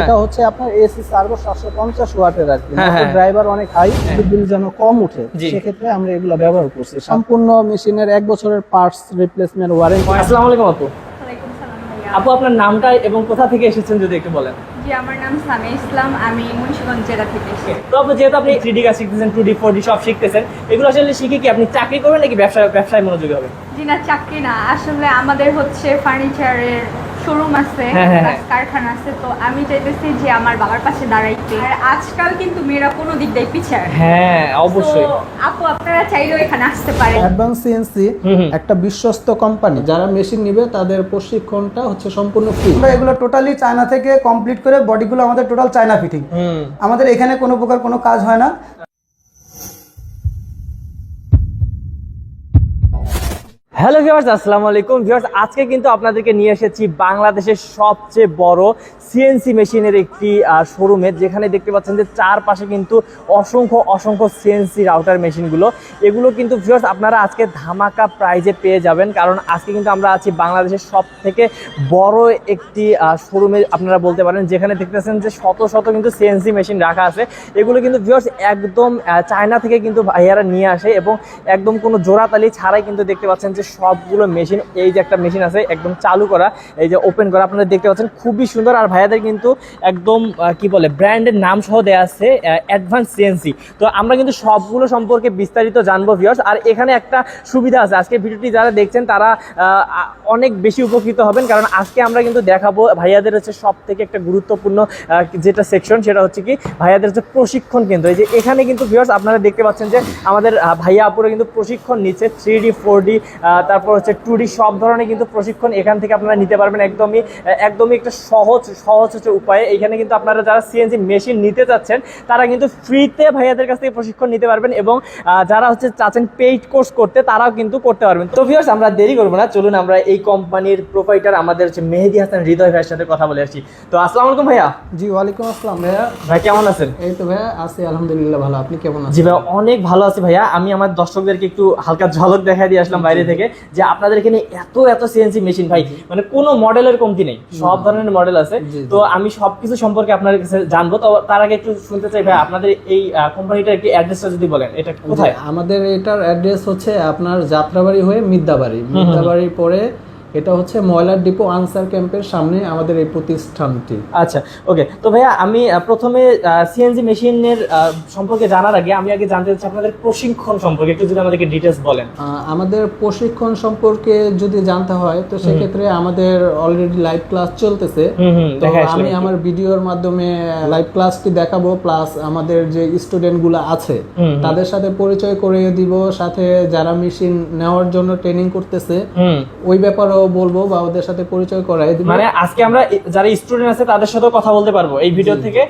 এটা হচ্ছে আপনার এসি সার্ভো 750 ওয়াটের আর কি। ড্রাইভার অনেক হাই, বিল যেন কম উঠে, সেক্ষেত্রে আমরা এগুলো ব্যবহার করছি। সম্পূর্ণ মেশিনের 1 বছরের পার্টস রিপ্লেসমেন্ট ওয়ারেন্টি। আসসালামু আলাইকুম আপু। ওয়ালাইকুম সালাম ভাইয়া। আপু আপনার নামটা এবং কোথা থেকে এসেছেন যদি একটু বলেন। জি, আমার নাম সামিয়া ইসলাম, আমি মুন্সিগঞ্জ জেলা থেকে এসেছি। তো আপু যেহেতু আপনি 3D কাজ শিখতেছেন, 2D 4D সব শিখতেছেন, এগুলো আসলে শিখে কি আপনি চাকরি করবেন নাকি ব্যবসায় মনোযোগী হবেন? জি না, চাকরি না, আসলে আমাদের হচ্ছে ফার্নিচারের শোরুম আছে, কারখানা আছে, তো আমি চাইতেছি যে আমার বাবার পাশে দাঁড়াইতে। আর আজকাল কিন্তু মেয়েরা কোনো দিক দিয়ে পিছিয়ে। হ্যাঁ অবশ্যই। তো আপু আপনারা চাইলেও এখানে আসতে পারেন। অ্যাডভান্স সিএনসি একটা বিশ্বস্ত কোম্পানি, যারা মেশিন নিবে তাদের প্রশিক্ষণটা হচ্ছে সম্পূর্ণ ফ্রি। আমরা এগুলো টোটালি চায়না থেকে কমপ্লিট করে, বডিগুলো আমাদের টোটাল চায়না ফিটিং। আমাদের এখানে কোনো প্রকার কোনো কাজ হয় না। হ্যালো ভিউয়ার্স, আসসালামু আলাইকুম ভিউয়ার্স। আজকে কিন্তু আপনাদেরকে নিয়ে এসেছি বাংলাদেশের সবচেয়ে বড় সিএনসি মেশিনের একটি শোরুমে, যেখানে দেখতে পাচ্ছেন যে চারপাশে কিন্তু অসংখ্য সিএনসি রাউটার মেশিনগুলো। এগুলো কিন্তু ভিউয়ার্স আপনারা আজকে ধামাকা প্রাইজে পেয়ে যাবেন, কারণ আজকে কিন্তু আমরা আছি বাংলাদেশের সব থেকে বড় একটি শোরুমে আপনারা বলতে পারেন, যেখানে দেখতেছেন যে শত কিন্তু সিএনসি মেশিন রাখা আছে। এগুলো কিন্তু ভিউয়ার্স একদম চায়না থেকে কিন্তু ভাইয়ারা নিয়ে আসে এবং একদম কোনো জোড়াতালি ছাড়াই কিন্তু দেখতে পাচ্ছেন যে সবগুলো মেশিন। এই যে একটা মেশিন আছে একদম চালু করা, এই যে ওপেন করা, আপনারা দেখতে পাচ্ছেন খুবই সুন্দর। আর ভাইয়াদের কিন্তু একদম কি বলে ব্র্যান্ডের নাম সহ দেওয়া আছে অ্যাডভান্স সিএনসি। তো আমরা কিন্তু সবগুলো সম্পর্কে বিস্তারিত জানবো ভিউয়ার্স। আর এখানে একটা সুবিধা আছে, আজকে ভিডিওটি যারা দেখছেন তারা অনেক বেশি উপকৃত হবেন, কারণ আজকে আমরা কিন্তু দেখাবো ভাইয়াদের হচ্ছে সব থেকে একটা গুরুত্বপূর্ণ যেটা সেকশন, সেটা হচ্ছে কি ভাইয়াদের হচ্ছে প্রশিক্ষণ কেন্দ্র। এই যে এখানে কিন্তু ভিউয়ার্স আপনারা দেখতে পাচ্ছেন যে আমাদের ভাইয়া আপুরা কিন্তু প্রশিক্ষণ নিচ্ছে 3D 4D তারপর হচ্ছে 2D সব ধরনের কিন্তু প্রশিক্ষণ এখান থেকে আপনারা নিতে পারবেন একদমই একটা সহজ হচ্ছে উপায়ে। এখানে কিন্তু আপনারা যারা সিএনসি মেশিন নিতে চাচ্ছেন তারা কিন্তু ফ্রিতে ভাইয়াদের কাছ থেকে প্রশিক্ষণ নিতে পারবেন, এবং যারা হচ্ছে চাচ্ছেন পেইড কোর্স করতে তারাও কিন্তু করতে পারবেন। তো ভিউয়ার্স আমরা দেরি করবো না, চলুন আমরা এই কোম্পানির প্রোপাইটার আমাদের হচ্ছে মেহেদী হাসান হৃদয় ভাইয়ের সাথে কথা বলে আসছি। তো আসসালামু আলাইকুম ভাইয়া। জি ওয়ালাইকুম আসসালাম ভাইয়া। ভাই কেমন আছেন? এই তো ভাইয়া আছি আলহামদুলিল্লাহ ভালো, আপনি কেমন আছেন? জি ভাই অনেক ভালো আছি ভাইয়া। আমি আমার দর্শকদেরকে একটু হালকা ঝলক দেখাই দিয়ে আসলাম বাইরে থেকে, যে আপনাদের এখানে এত সিএনসি মেশিন ভাই, মানে কোনো মডেলের কমতি নেই, সব ধরনের মডেল আছে। তো আমি সবকিছু সম্পর্কে আপনার কাছে জানবো। তো তার আগে একটু শুনতে চাই ভাই আপনাদের এই কোম্পানিটার একটি অ্যাড্রেসটা যদি বলেন, এটা কোথায়? আমাদের এটার অ্যাড্রেস হচ্ছে আপনার যাত্রাবাড়ি হয়ে মিদ্যাবাড়ির পরে এটা হচ্ছে ময়লার ডিপো আনসার ক্যাম্পের সামনে আমাদের এই প্রতিষ্ঠানটি। আচ্ছা ওকে। তো ভাইয়া আমি প্রথমে সিএনজি মেশিনের সম্পর্কে জানার আগে আমি আগে জানতে চাচ্ছি আপনাদের প্রশিক্ষণ সম্পর্কে একটু যদি আমাদেরকে ডিটেইলস বলেন। আমাদের প্রশিক্ষণ সম্পর্কে যদি জানতে হয় তো সেক্ষেত্রে আমাদের অলরেডি লাইভ ক্লাস চলতেছে। তো আমি আমার ভিডিওর মাধ্যমে লাইভ ক্লাসটি দেখাবো, প্লাস আমাদের যে স্টুডেন্ট গুলো আছে তাদের সাথে পরিচয় করিয়ে দিব, সাথে যারা মেশিন নেওয়ার জন্য ট্রেনিং করতেছে ওই ব্যাপারে বলবো বা ওদের সাথে পরিচয় করাই দিব। মানে আজকে আমরা যারা স্টুডেন্ট আছে তাদের সাথে কথা বলতে পারবো এই ভিডিও থেকে।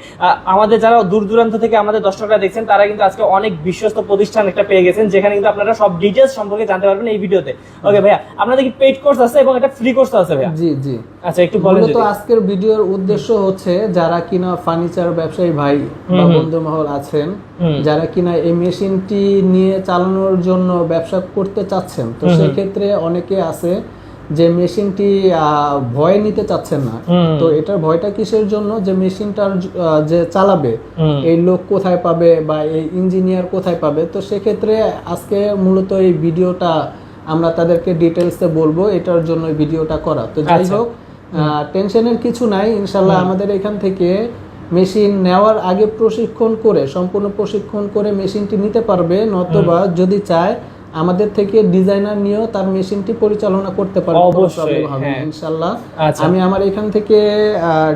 আমাদের যারা দূর দূরান্ত থেকে আমাদের দর্শকরা দেখছেন তারা কিন্তু আজকে অনেক বিশ্বস্ত প্রতিষ্ঠান একটা পেয়ে গেছেন, যেখানে কিন্তু আপনারা সব ডিটেইলস সম্পর্কে জানতে পারবেন এই ভিডিওতে। ওকে ভাইয়া, আপনাদের কি পেইড কোর্স আছে এবং একটা ফ্রি কোর্স আছে ভাইয়া? জি আচ্ছা একটু বলেন। তো আজকের ভিডিওর উদ্দেশ্য হচ্ছে যারা কিনা ফার্নিচার ব্যবসায়ী ভাই বা বন্ধু মহল আছেন, যারা কিনা এই মেশিনটি নিয়ে চালানোর জন্য ব্যবসা করতে চাচ্ছেন, তো সেই ক্ষেত্রে অনেকে আছে যে মেশিনটি ভয় নিতে চাচ্ছেন না। তো এটার ভয়টা কিসের জন্য, যে মেশিনটার যে চালাবে এই লোক কোথায় পাবে বা এই ইঞ্জিনিয়ার কোথায় পাবে। তো সেক্ষেত্রে আজকে মূলত এই ভিডিওটা আমরা তাদেরকে ডিটেলসে বলবো, এটার জন্য ভিডিওটা করা। তো যাই হোক, টেনশনের কিছু নাই, ইনশাল্লাহ আমাদের এখান থেকে মেশিন নেওয়ার আগে সম্পূর্ণ প্রশিক্ষণ করে মেশিনটি নিতে পারবে, নতুবা যদি চায় আমাদের থেকে ডিজাইনার নিয়েও তার মেশিনটি পরিচালনা করতে পারবে, কোনো প্রবলেম হবে না ইনশাআল্লাহ। আমি আমার এখান থেকে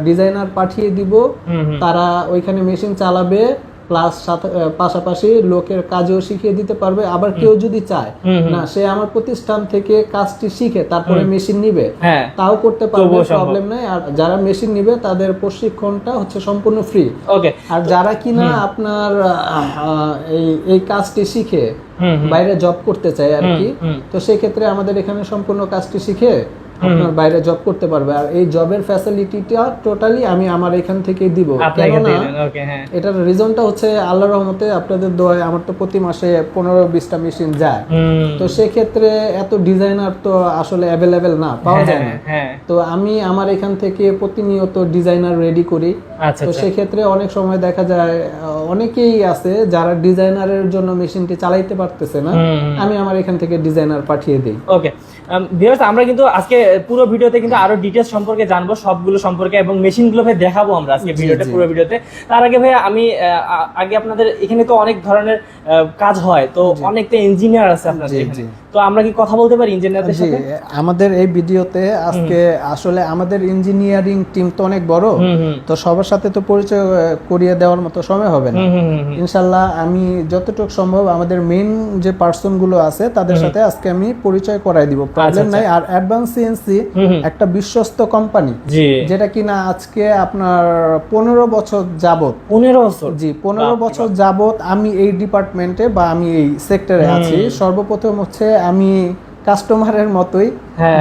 ডিজাইনার পাঠিয়ে দিব, তারা ওইখানে মেশিন চালাবে, প্লাস পাশাপাশি লোকের কাজও শিখিয়ে দিতে পারবে। আবার কেউ যদি চায় না সে আমার প্রতিষ্ঠান থেকে কাজটি শিখে তারপরে মেশিন নিবে, তাও করতে পারবে, প্রবলেম নাই। আর যারা মেশিন নিবে তাদের প্রশিক্ষণটা হচ্ছে সম্পূর্ণ ফ্রি। আর যারা কিনা আপনার এই কাজটি শিখে বাইরে জব করতে চায় আর কি, তো সেই ক্ষেত্রে আমাদের এখানে সম্পূর্ণ কাজটি শিখে আপনার বাইরে জব করতে পারবে। আর এই জবের ফ্যাসিলিটিটা টোটালি আমি আমার এখান থেকে দিব। কেননা এটার রিজনটা হচ্ছে আল্লাহর রহমতে আপনাদের দোয়ায় আমার তো প্রতি মাসে 15-20টা মেশিন যায়। তো সেক্ষেত্রে এত ডিজাইনার তো আসলে অ্যাভেলেবেল না, পাওয়া যায় না। তো আমি আমার এখান থেকে প্রতিনিয়ত ডিজাইনার রেডি করি। তো সেক্ষেত্রে অনেক সময় দেখা যায় অনেকেই আছে যারা ডিজাইনারের জন্য মেশিনটি চালাইতে পারতেছে না, আমি আমার এখান থেকে ডিজাইনার পাঠিয়ে দিই। ওকে ভিউয়ার্স, আমরা কিন্তু আজকে পুরো ভিডিওতে কিন্তু আরো ডিটেইলস সম্পর্কে জানবো, সবগুলো সম্পর্কে, এবং মেশিনগুলো ভাই দেখাবো আমরা আজকে ভিডিওতে, পুরো ভিডিওতে। তার আগে ভাই আমি আগে আপনাদের এখানে তো অনেক ধরনের কাজ হয়, তো অনেক তো ইঞ্জিনিয়ার আছে আপনাদের এখানে, তো আমরা কি কথা বলতে পারি ইঞ্জিনিয়ারদের সাথে? আমাদের এই ভিডিওতে আজকে আসলে আমাদের ইঞ্জিনিয়ারিং টিম তো অনেক বড়, তো সবার সাথে তো পরিচয় করিয়ে দেওয়ার মতো সময় হবে না। ইনশাআল্লাহ আমি যতটুকু সম্ভব আমাদের মেইন যে পার্সন গুলো আছে তাদের সাথে আজকে আমি পরিচয় করাই দিব, প্রবলেম নাই। আর অ্যাডভান্স সিএনসি একটা বিশ্বস্ত কোম্পানি, যেটা কিনা আজকে আপনার 15 বছর যাবত, 15 বছর, জি 15 বছর যাবত আমি এই ডিপার্টমেন্টে বা আমি এই সেক্টরে আছি। সর্বপ্রথম হচ্ছে আমি কাস্টমারের মতোই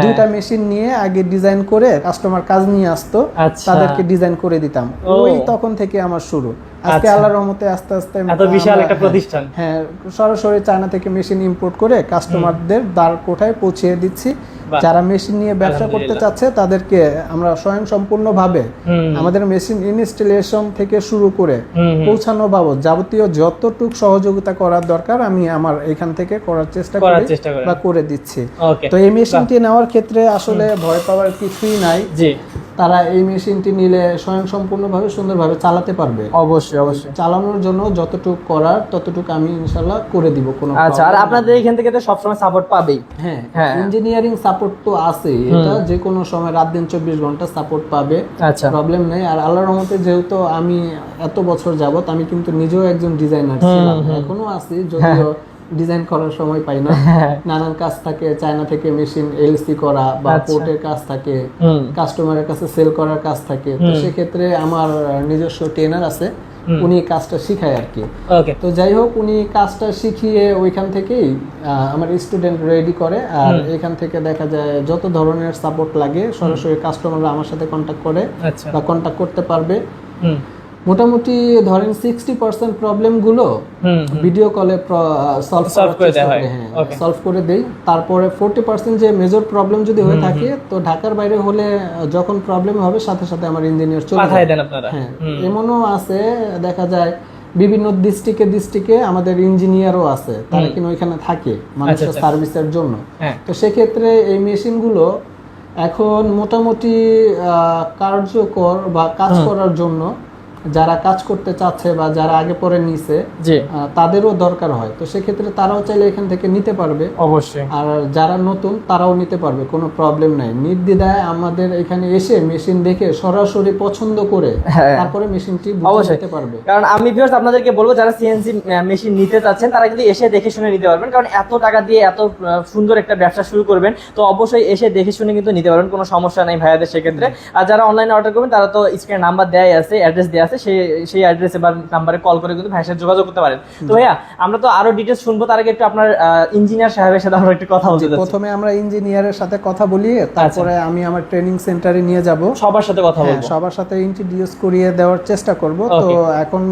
দুইটা মেশিন নিয়ে আগে ডিজাইন করে কাস্টমার কাজ নিয়ে আসতো, তাদেরকে ডিজাইন করে দিতাম। ওই তখন থেকে আমার শুরু। আজকে আল্লাহর রহমতে আস্তে আস্তে এত বিশাল একটা প্রতিষ্ঠান, হ্যাঁ সরাসরি চায়না থেকে মেশিন ইম্পোর্ট করে কাস্টমারদের দ্বার কোঠায় পৌঁছে দিচ্ছি। যারা মেশিন নিয়ে ব্যবসা করতে চাচ্ছে তাদেরকে আমরা স্বয়ংসম্পূর্ণভাবে আমাদের মেশিন ইনস্টলেশন থেকে শুরু করে পৌঁছানো বাবদ যাবতীয় যতটুকু সহযোগিতা করার দরকার আমি আমার এখান থেকে করার চেষ্টা করি বা করে দিচ্ছি। তো এই মেশিনটি নেওয়ার ক্ষেত্রে আসলে ভয় পাওয়ার কিছুই নাই। তারা এই মেশিনটি নিলে স্বয়ংসম্পূর্ণভাবে সুন্দরভাবে চালাতে পারবে। অবশ্যই অবশ্যই চালানোর জন্য যতটুকু করার ততটুকু আমি ইনশাআল্লাহ করে দিব। কোনো আচ্ছা, আর আপনাদের এখান থেকে তো সবসময় সাপোর্ট পাবেই। হ্যাঁ, ইঞ্জিনিয়ারিং সাপোর্ট তো আছে, এটা যে কোনো সময় রাত দিন 24 ঘন্টা সাপোর্ট পাবে, প্রবলেম নেই। আর আল্লাহর রহমতে যেহেতু আমি এত বছর যাবত আমি কিন্তু নিজেও একজন ডিজাইনার ছিলাম, এখনো আছি, যদিও ডিজাইন করার সময় পাই না। নানান কাজ থাকে, চায়না থেকে মেশিন এলসি করা বা পোর্টের কাজ থাকে, কাস্টমারের কাছে সেল করার কাজ থাকে। তো সেক্ষেত্রে আমার নিজস্ব ট্রেনার আছে, উনি কাজটা শিখায় আর কি। তো যাই হোক, উনি কাজটা শিখিয়ে ওইখান থেকেই আমার স্টুডেন্ট রেডি করে। আর এখান থেকে দেখা যায় যত ধরনের সাপোর্ট লাগে সরাসরি কাস্টমাররা আমার সাথে কন্ট্যাক্ট করে বা কন্ট্যাক্ট করতে পারবে। মোটামুটি ধরেন 60% প্রবলেম গুলো ভিডিও কলে সলভ করে দেই। তারপরে 40% যে মেজর প্রবলেম যদি হয়ে থাকে, তো ঢাকার বাইরে হলে যখন প্রবলেম হবে সাথে সাথে আমার ইঞ্জিনিয়ার চলে পাঠিয়ে দেন আপনারা। হ্যাঁ, এমনও আছে দেখা যায় বিভিন্ন ডিস্ট্রিক্টে আমাদের ইঞ্জিনিয়ারও আছে, তারা কিন্তু ওইখানে থাকে মানুষের সার্ভিসের জন্য। তো সেক্ষেত্রে এই মেশিনগুলো এখন মোটামুটি কার্যকর বা কাজ করার জন্য যারা কাজ করতে চাচ্ছে বা যারা আগে পরে নিছে তাদেরও দরকার হয়। তো সেক্ষেত্রে তারাও চাইলে এখান থেকে নিতে পারবে অবশ্যই। আর যারা নতুন তারাও নিতে পারবে, কোনো প্রবলেম নাই। নির্দ্বিধায় আমাদের এখানে এসে মেশিন দেখে সরাসরি পছন্দ করে তারপরে মেশিনটি বুঝে নিতে পারবে। কারণ আমি ভিউয়ার্স আপনাদেরকে বলবো, যারা সিএনসি মেশিন নিতে চাচ্ছেন তারা কিন্তু এসে দেখে শুনে নিতে পারবেন। কারণ এত টাকা দিয়ে এত সুন্দর একটা ব্যবসা শুরু করবেন, তো অবশ্যই এসে দেখে শুনে কিন্তু নিতে পারবেন, কোনো সমস্যা নেই ভাইয়াদের সেক্ষেত্রে। আর যারা অনলাইনে অর্ডার করবেন তারা তো স্ক্রিনে নাম্বার দেওয়াই আছে, অ্যাড্রেস দেওয়া আছে, সেই অ্যাড্রেসে বা নাম্বারে কল করে কিন্তু ভাইয়ের সাথে যোগাযোগ করতে পারেন। তো ভাইয়া আমরা তো আরো ডিটেইলস শুনবো, তার আগে একটু আপনার ইঞ্জিনিয়ার সাহেবের সাথে আমরা একটু কথা বলতে চাচ্ছি। প্রথমে আমরা ইঞ্জিনিয়ারের সাথে কথা বলি, তারপরে আমি আমার ট্রেনিং সেন্টারে নিয়ে যাব, সবার সাথে কথা বলবো, সবার সাথে ইন্ট্রোডিউস করিয়ে দেওয়ার চেষ্টা করব। তো এখন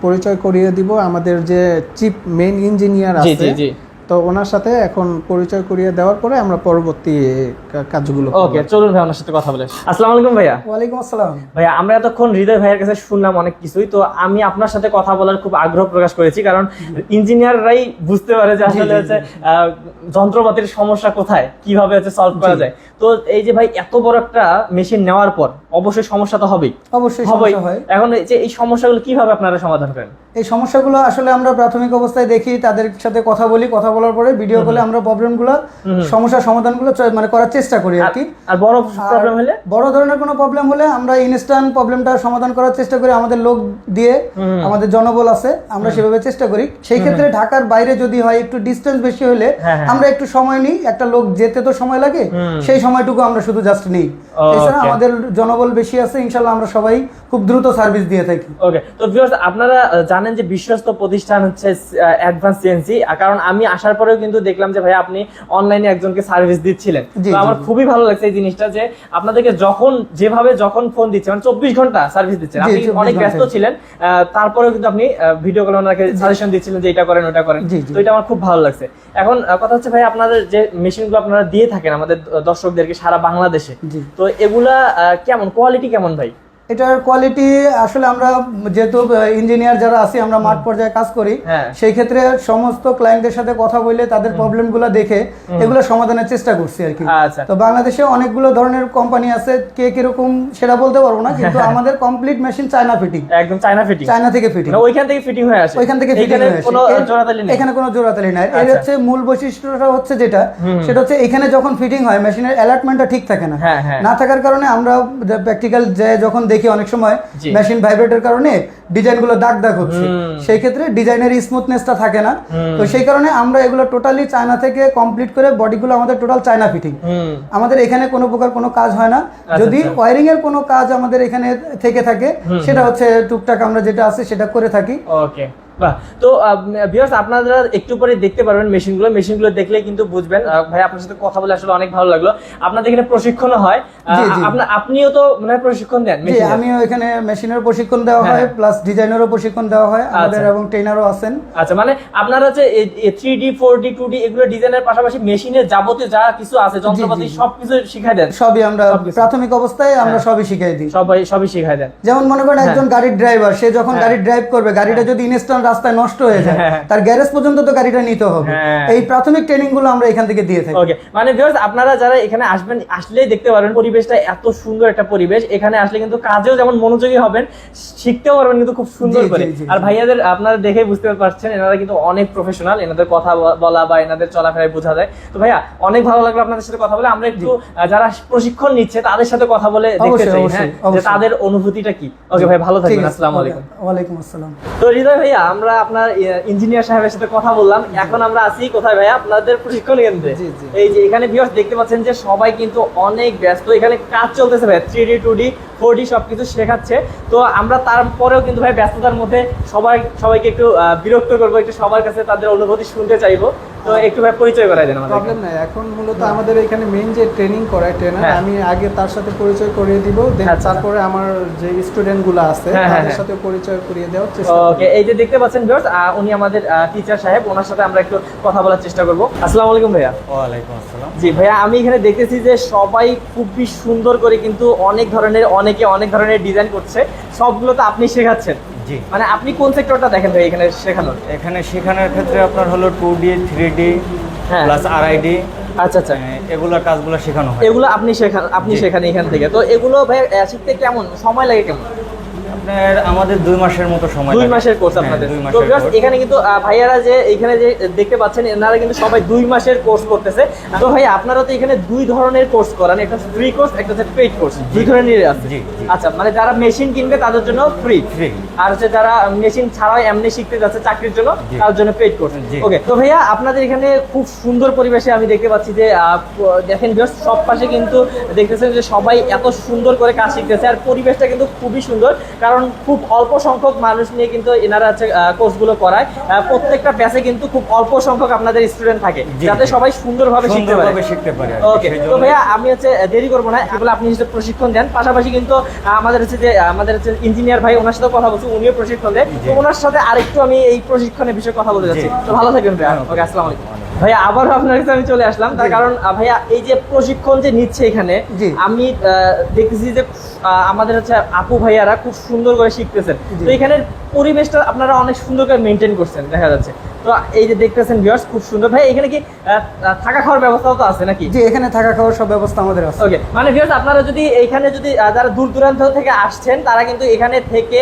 পরিচয় করিয়ে দিব আমাদের যে চিফ মেইন ইঞ্জিনিয়ার আছে, তো ওনার সাথে এখন পরিচয় করিয়ে দেওয়ার পরে আমরা পরবর্তী কাজগুলো। ওকে, চলুন ভাই ওনার সাথে কথা বলে। আসসালামু আলাইকুম ভাইয়া। ওয়ালাইকুম আসসালাম ভাইয়া। আমরা এতক্ষণ হৃদয় ভাইয়ের কাছে শুনলাম অনেক কিছুই, তো আমি আপনার সাথে কথা বলার খুব আগ্রহ প্রকাশ করেছি, কারণ ইঞ্জিনিয়াররাই বুঝতে পারে যে আসলে হচ্ছে যন্ত্রপাতির সমস্যা কোথায়, কিভাবে হচ্ছে সলভ করা যায়। তো এই যে ভাই এত বড় একটা মেশিন নেওয়ার পর অবশ্যই সমস্যা তো হবেই, অবশ্যই সমস্যা হয়। এখন যে এই সমস্যাগুলো কিভাবে আপনারা সমাধান করেন? এই সমস্যাগুলো আসলে আমরা প্রাথমিক অবস্থায় দেখি, তাদের সাথে কথা বলি, কথা বলার পরে ভিডিও কলে আমরা প্রবলেমগুলো, সমস্যার সমাধানগুলো মানে করার চেষ্টা করি আর কি। আর বড় প্রবলেম হলে, বড় ধরনের কোনো প্রবলেম হলে আমরা ইনস্ট্যান্ট প্রবলেমটা সমাধান করার চেষ্টা করি। আমাদের লোক দিয়ে, আমাদের জনবল আছে, আমরা সেভাবে চেষ্টা করি। সেই ক্ষেত্রে ঢাকার বাইরে যদি হয়, একটু ডিসটেন্স বেশি হলে আমরা একটু সময় নিই, একটা লোক যেতে তো সময় লাগে, সেই সময়টুকু আমরা শুধু জাস্ট নিই। এছাড়া আমাদের জনবল বেশি আছে, ইনশাআল্লাহ আমরা সবাই খুব দ্রুত সার্ভিস দিয়ে থাকি। ওকে, তো ভিউয়ার্স আপনারা জানেন জানেন যে বিশ্বস্ত প্রতিষ্ঠান হচ্ছে অ্যাডভান্স সিএনসি, কারণ আমি আসার পরেও কিন্তু দেখলাম যে ভাই আপনি অনলাইনে একজনকে সার্ভিস দিচ্ছিলেন। তো আমার খুবই ভালো লাগছে এই জিনিসটা যে আপনাদেরকে যখন ফোন দিচ্ছে মানে 24 ঘন্টা সার্ভিস দিচ্ছেন। আপনি অনেক ব্যস্ত ছিলেন, তারপরেও কিন্তু আপনি ভিডিও কলে ওনাকে সাজেশন দিচ্ছিলেন যে এটা করেন ওটা করেন। তো এটা আমার খুব ভালো লাগছে। এখন কথা হচ্ছে ভাই আপনাদের যে মেশিনগুলো আপনারা দিয়ে থাকেন আমাদের দর্শকদেরকে সারা বাংলাদেশে, তো এগুলা কেমন কোয়ালিটি কেমন ভাই? এটার কোয়ালিটি আসলে আমরা যেহেতু ইঞ্জিনিয়ার যারা আছি আমরা মাঠ পর্যায়ে কাজ করি, সেই ক্ষেত্রে সমস্ত ক্লায়েন্টদের সাথে কথা বলে তাদের প্রবলেমগুলো দেখে এগুলো সমাধানের চেষ্টা করছি আর কি। তো বাংলাদেশে অনেকগুলো ধরনের কোম্পানি আছে, কে কিরকম সেটা বলতে পারবো না, কিন্তু আমাদের কমপ্লিট মেশিন চায়না ফিটিং, একদম চায়না ফিটিং, চায়না থেকে ফিটিং, ওইখান থেকে ফিটিং হয়ে আসে, ওইখান থেকে ফিটিং হয়ে আসে, কোনো জোড়াতালি নেই, এখানে কোনো জোড়াতালি নাই। এর হচ্ছে মূল বৈশিষ্ট্যটা হচ্ছে যেটা, সেটা হচ্ছে এখানে যখন ফিটিং হয় মেশিনের অ্যালার্টমেন্টটা ঠিক থাকে না, না থাকার কারণে আমরা প্র্যাকটিক্যাল যে যখন দেখি অনেক সময় মেশিন ভাইব্রেটের কারণে ডিজাইনগুলো দাগ দাগ হচ্ছে, সেই ক্ষেত্রে ডিজাইনের স্মুথনেসটা থাকে না। তো সেই কারণে আমরা এগুলো টোটালি চায়না থেকে কমপ্লিট করে বডিগুলো আমাদের টোটাল চায়না ফিটিং, আমাদের এখানে কোনো প্রকার কোনো কাজ হয় না। যদি ওয়্যারিং এর কোনো কাজ আমাদের এখানে থেকে থাকে সেটা হচ্ছে টুকটাক আমরা যেটা আছে সেটা করে থাকি। ওকে, বাহ। তো ভিউয়ার্স আপনারা একটু পরে দেখতে পারবেন মেশিনগুলো দেখলে কিন্তু বুঝবেন। ভাই আপনার সাথে কথা বলে আসলে অনেক ভালো লাগলো। আপনাদের এখানে প্রশিক্ষণ হয়, আপনিও তো মানে প্রশিক্ষণ দেন? জি, আমিও এখানে মেশিনের প্রশিক্ষণ দেওয়া হয়, প্লাস ডিজাইনেরও প্রশিক্ষণ দেওয়া হয় আমাদের, এবং ট্রেনারও আছেন। আচ্ছা, মানে আপনারা হচ্ছে 3D 4D 2D এগুলো ডিজাইনের পাশাপাশি মেশিনের যাবতীয় যা কিছু আছে যন্ত্রপাতি সবকিছু শিখাই দেন? সবই আমরা প্রাথমিক অবস্থায় আমরা সবই শিখাই দিই, সবই শিখাই দেন। যেমন মনে করেন একজন গাড়ির ড্রাইভার, সে যখন গাড়ি ড্রাইভ করবে, গাড়িটা যদি ইনস্ট্যান্ট রাস্তায় নষ্ট হয়ে যায়, তার গ্যারেজ পর্যন্ত তো গাড়িটা নিতে হবে। এই প্রাথমিক ট্রেনিং গুলো আমরা এখান থেকে দিয়ে থাকি। ওকে, মানে ভিউয়ার্স আপনারা যারা এখানে আসবেন, আসলেই দেখতে পারবেন পরিবেশটা এত সুন্দর একটা পরিবেশ। এখানে আসলে কিন্তু কাজেও যেমন মনোযোগী হবেন, শিখতেও পারবেন কিন্তু খুব সুন্দর করে। আর ভাইয়াদের আপনারা দেখে বুঝতে পারছেন এনারা কিন্তু অনেক প্রফেশনাল, এনাদের কথা বলা বা এনাদের চলাফেরায় বোঝা যায়। তো ভাইয়া অনেক ভালো লাগলো আপনাদের সাথে কথা বলে। আমরা একটু যারা প্রশিক্ষণ নিচ্ছে তাদের সাথে কথা বলে দেখতে চাই যে তাদের অনুভূতিটা কি। ওকে ভাই, ভালো থাকবেন। আসসালামু আলাইকুম। ওয়ালাইকুম আসসালাম। তো হৃদয় ভাইয়া, আমরা আপনার ইঞ্জিনিয়ার সাহেবের সাথে কথা বললাম, এখন আমরা আছি কোথায় ভাইয়া? আপনাদের প্রশিক্ষণ কেন্দ্রে। এই যে এখানে ভিউয়ার্স দেখতে পাচ্ছেন যে সবাই কিন্তু অনেক ব্যস্ত, এখানে কাজ চলতেছে ভাই, 3D 2D 4D সবকিছু শেখাচ্ছে। তো আমরা তারপরেও কিন্তু ভাই ব্যস্ততার মধ্যে সবাইকে একটু বিরক্ত করবো, একটু সবার কাছে তাদের অনুভূতি শুনতে চাইবো। তো একটু ভাই পরিচয় করাই দেন আমাদের। প্রবলেম নাই, এখন মূলত আমাদের এখানে মেইন যে ট্রেনিং করায় ট্রেনার, আমি আগে তার সাথে পরিচয় করিয়ে দিব, তারপরে আমার যে স্টুডেন্ট গুলো আছে তাদের সাথে পরিচয় করিয়ে দেওয়ার চেষ্টা করব। ওকে, এই যে দেখতে পাচ্ছেন ভিউয়ার্স, উনি আমাদের টিচার সাহেব, ওনার সাথে আমরা একটু কথা বলার চেষ্টা করব। আসসালামু আলাইকুম ভাইয়া। ওয়ালাইকুম আসসালাম। জি ভাইয়া, আমি এখানে দেখতেছি যে সবাই খুবই সুন্দর করে কিন্তু অনেক ধরনের ডিজাইন করছে, সবগুলো তো আপনি শেখাচ্ছেন? জি। মানে আপনি কোন সেক্টরটা দেখেন ভাই এখানে শেখানোর? এখানে শেখানোর ক্ষেত্রে আপনার হলো 2D 3D প্লাস RID, আচ্ছা আচ্ছা, এগুলো কাজগুলো শেখানো হয়। এগুলো আপনি শেখান এখান থেকে। তো এগুলো ভাই শিখতে কেমন সময় লাগে, কেমন? আপনার আমাদের 2 মাসের মতো সময় 2 মাসের কোর্স আপনাদের। 2 তো মাসের ভিউয়ার্স ভাইয়ারা কিন্তু ভাইয়ারা যে এখানে যে দেখতে পাচ্ছেন এনারা কিন্তু সবাই 2 মাসের কোর্স করতেছে। তো ভাই আপনারা তো এখানে 2 ধরনের কোর্স করান, একটা ফ্রি কোর্স, একটা হচ্ছে পেইড কোর্স, 2 ধরনের আছে। আচ্ছা, মানে যারা মেশিন কিনবে তাদের জন্য ফ্রি, আর হচ্ছে যারা মেশিন ছাড়াই এমনি শিখতে যাচ্ছে চাকরির জন্য তার জন্য পেইড কোর্স। ওকে, তো ভাইয়া আপনাদের এখানে খুব সুন্দর পরিবেশে আমি দেখতে পাচ্ছি যে দেখেন ভিউয়ার্স সব পাশে কিন্তু দেখতেছেন যে সবাই এত সুন্দর করে কাজ শিখতেছে, আর পরিবেশটা কিন্তু খুবই সুন্দর, কারণ খুব অল্প সংখ্যক মানুষ নিয়ে কিন্তু এনারা হচ্ছে কোর্সগুলো করায়। প্রত্যেকটা ব্যাচে কিন্তু খুব অল্প সংখ্যক আপনাদের স্টুডেন্ট থাকে, যাতে সবাই সুন্দরভাবে শিখতে পারে। ওকে, তো ভাইয়া আমি হচ্ছে দেরি করবো না, এগুলো আপনি হচ্ছে প্রশিক্ষণ দেন, পাশাপাশি কিন্তু আমাদের হচ্ছে ইঞ্জিনিয়ার ভাই, ওনার সাথে কথা বলছি, উনিও প্রশিক্ষণ দেন। তো ওনার সাথে আরেকটু আমি এই প্রশিক্ষণের বিষয়ে কথা বলতে যাচ্ছি। তো ভালো থাকবেন ভাইয়া। ওকে, আসসালামু আলাইকুম। ভাইয়া আবার আপনার কাছে আমি চলে আসলাম, তার কারণ ভাইয়া এই যে প্রশিক্ষণ যে নিচ্ছে এখানে, আমি দেখতেছি যে আমাদের হচ্ছে আপু ভাইয়ারা খুব সুন্দর করে শিখতেছেন। তো এখানের পরিবেশটা আপনারা অনেক সুন্দর করে মেনটেন করছেন দেখা যাচ্ছে। তো এই যে দেখতেছেন ভিউয়ার্স খুব সুন্দর। ভাই এখানে কি থাকা খাওয়ার ব্যবস্থাও তো আছে নাকি? জি, এখানে থাকা খাওয়ার সব ব্যবস্থা আমাদের আছে। ওকে, মানে ভিউয়ার্স আপনারা যদি এখানে যারা দূর দূরান্ত থেকে আসছেন তারা কিন্তু এখানে থেকে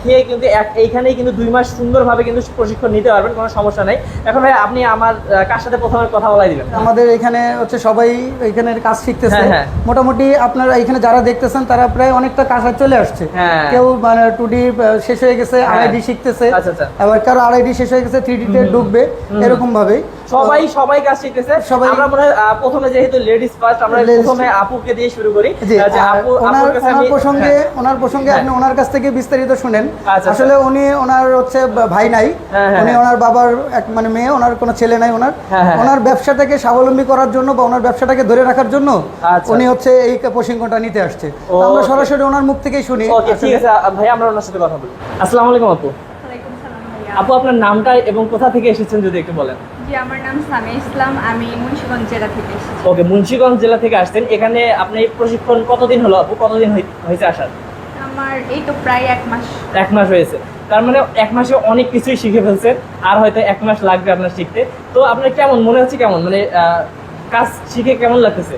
খেয়ে কিন্তু এইখানেই কিন্তু 2 মাস সুন্দরভাবে কিন্তু প্রশিক্ষণ নিতে পারবেন, কোনো সমস্যা নাই। এখন ভাই আপনি আমার কার সাথে প্রথমে কথা বলাই দিবেন? আমাদের এখানে হচ্ছে সবাই এখানের কাজ শিখতেছে, মোটামুটি আপনারা এখানে যারা দেখতেছেন তারা প্রায় অনেকটা কাজ চলে আসছে। কেউ মানে 2D শেষ হয়ে গেছে, RID শিখতেছে, আবার কারো RID শেষ হয়ে গেছে 3D তে ঢুকবে এরকম ভাবেই সবাই কাজ শিখতেছে। আমরা মনে হয় প্রথমে যেহেতু লেডিস ফার্স্ট, আমরা প্রথমে আপুকে দিয়ে শুরু করি। ওনার প্রসঙ্গে আপনি ওনার কাছ থেকে বিস্তারিত শুনেন। আসলে উনি ওনার হচ্ছে ভাই নাই, উনি ওনার বাবার এক মানে মেয়ে, ওনার কোনো ছেলে নাই। ওনার ব্যবসাটাকে স্বাবলম্বী করার জন্য বা ওনার ব্যবসাটাকে ধরে রাখার জন্য উনি হচ্ছে এই প্রশিক্ষণটা নিতে আসছে। আমরা সরাসরি ওনার মুখ থেকেই শুনি। ঠিক আছে ভাই, আমরা ওনার সাথে কথা বলি। আসসালামু আলাইকুম আপু। ওয়ালাইকুম সালাম ভাইয়া। আপু আপনার নামটা এবং কোথা থেকে এসেছেন যদি একটু বলেন। জি, আমার নাম সামিয়া ইসলাম, আমি মুন্সিগঞ্জ জেলা থেকে এসেছি। ওকে, মুন্সিগঞ্জ জেলা থেকে আসছেন। এখানে আপনি প্রশিক্ষণ কতদিন হলো আপু, কতদিন হয়েছে আসার? আমার এই তো প্রায় 1 মাস। 1 মাস হয়েছে। তার মানে 1 মাসে অনেক কিছুই শিখে ফেলছেন, আর হয়তো 1 মাস লাগবে আপনার শিখতে। তো আপনার কেমন মনে হচ্ছে, কেমন মানে কাজ শিখে কেমন লাগতেছে?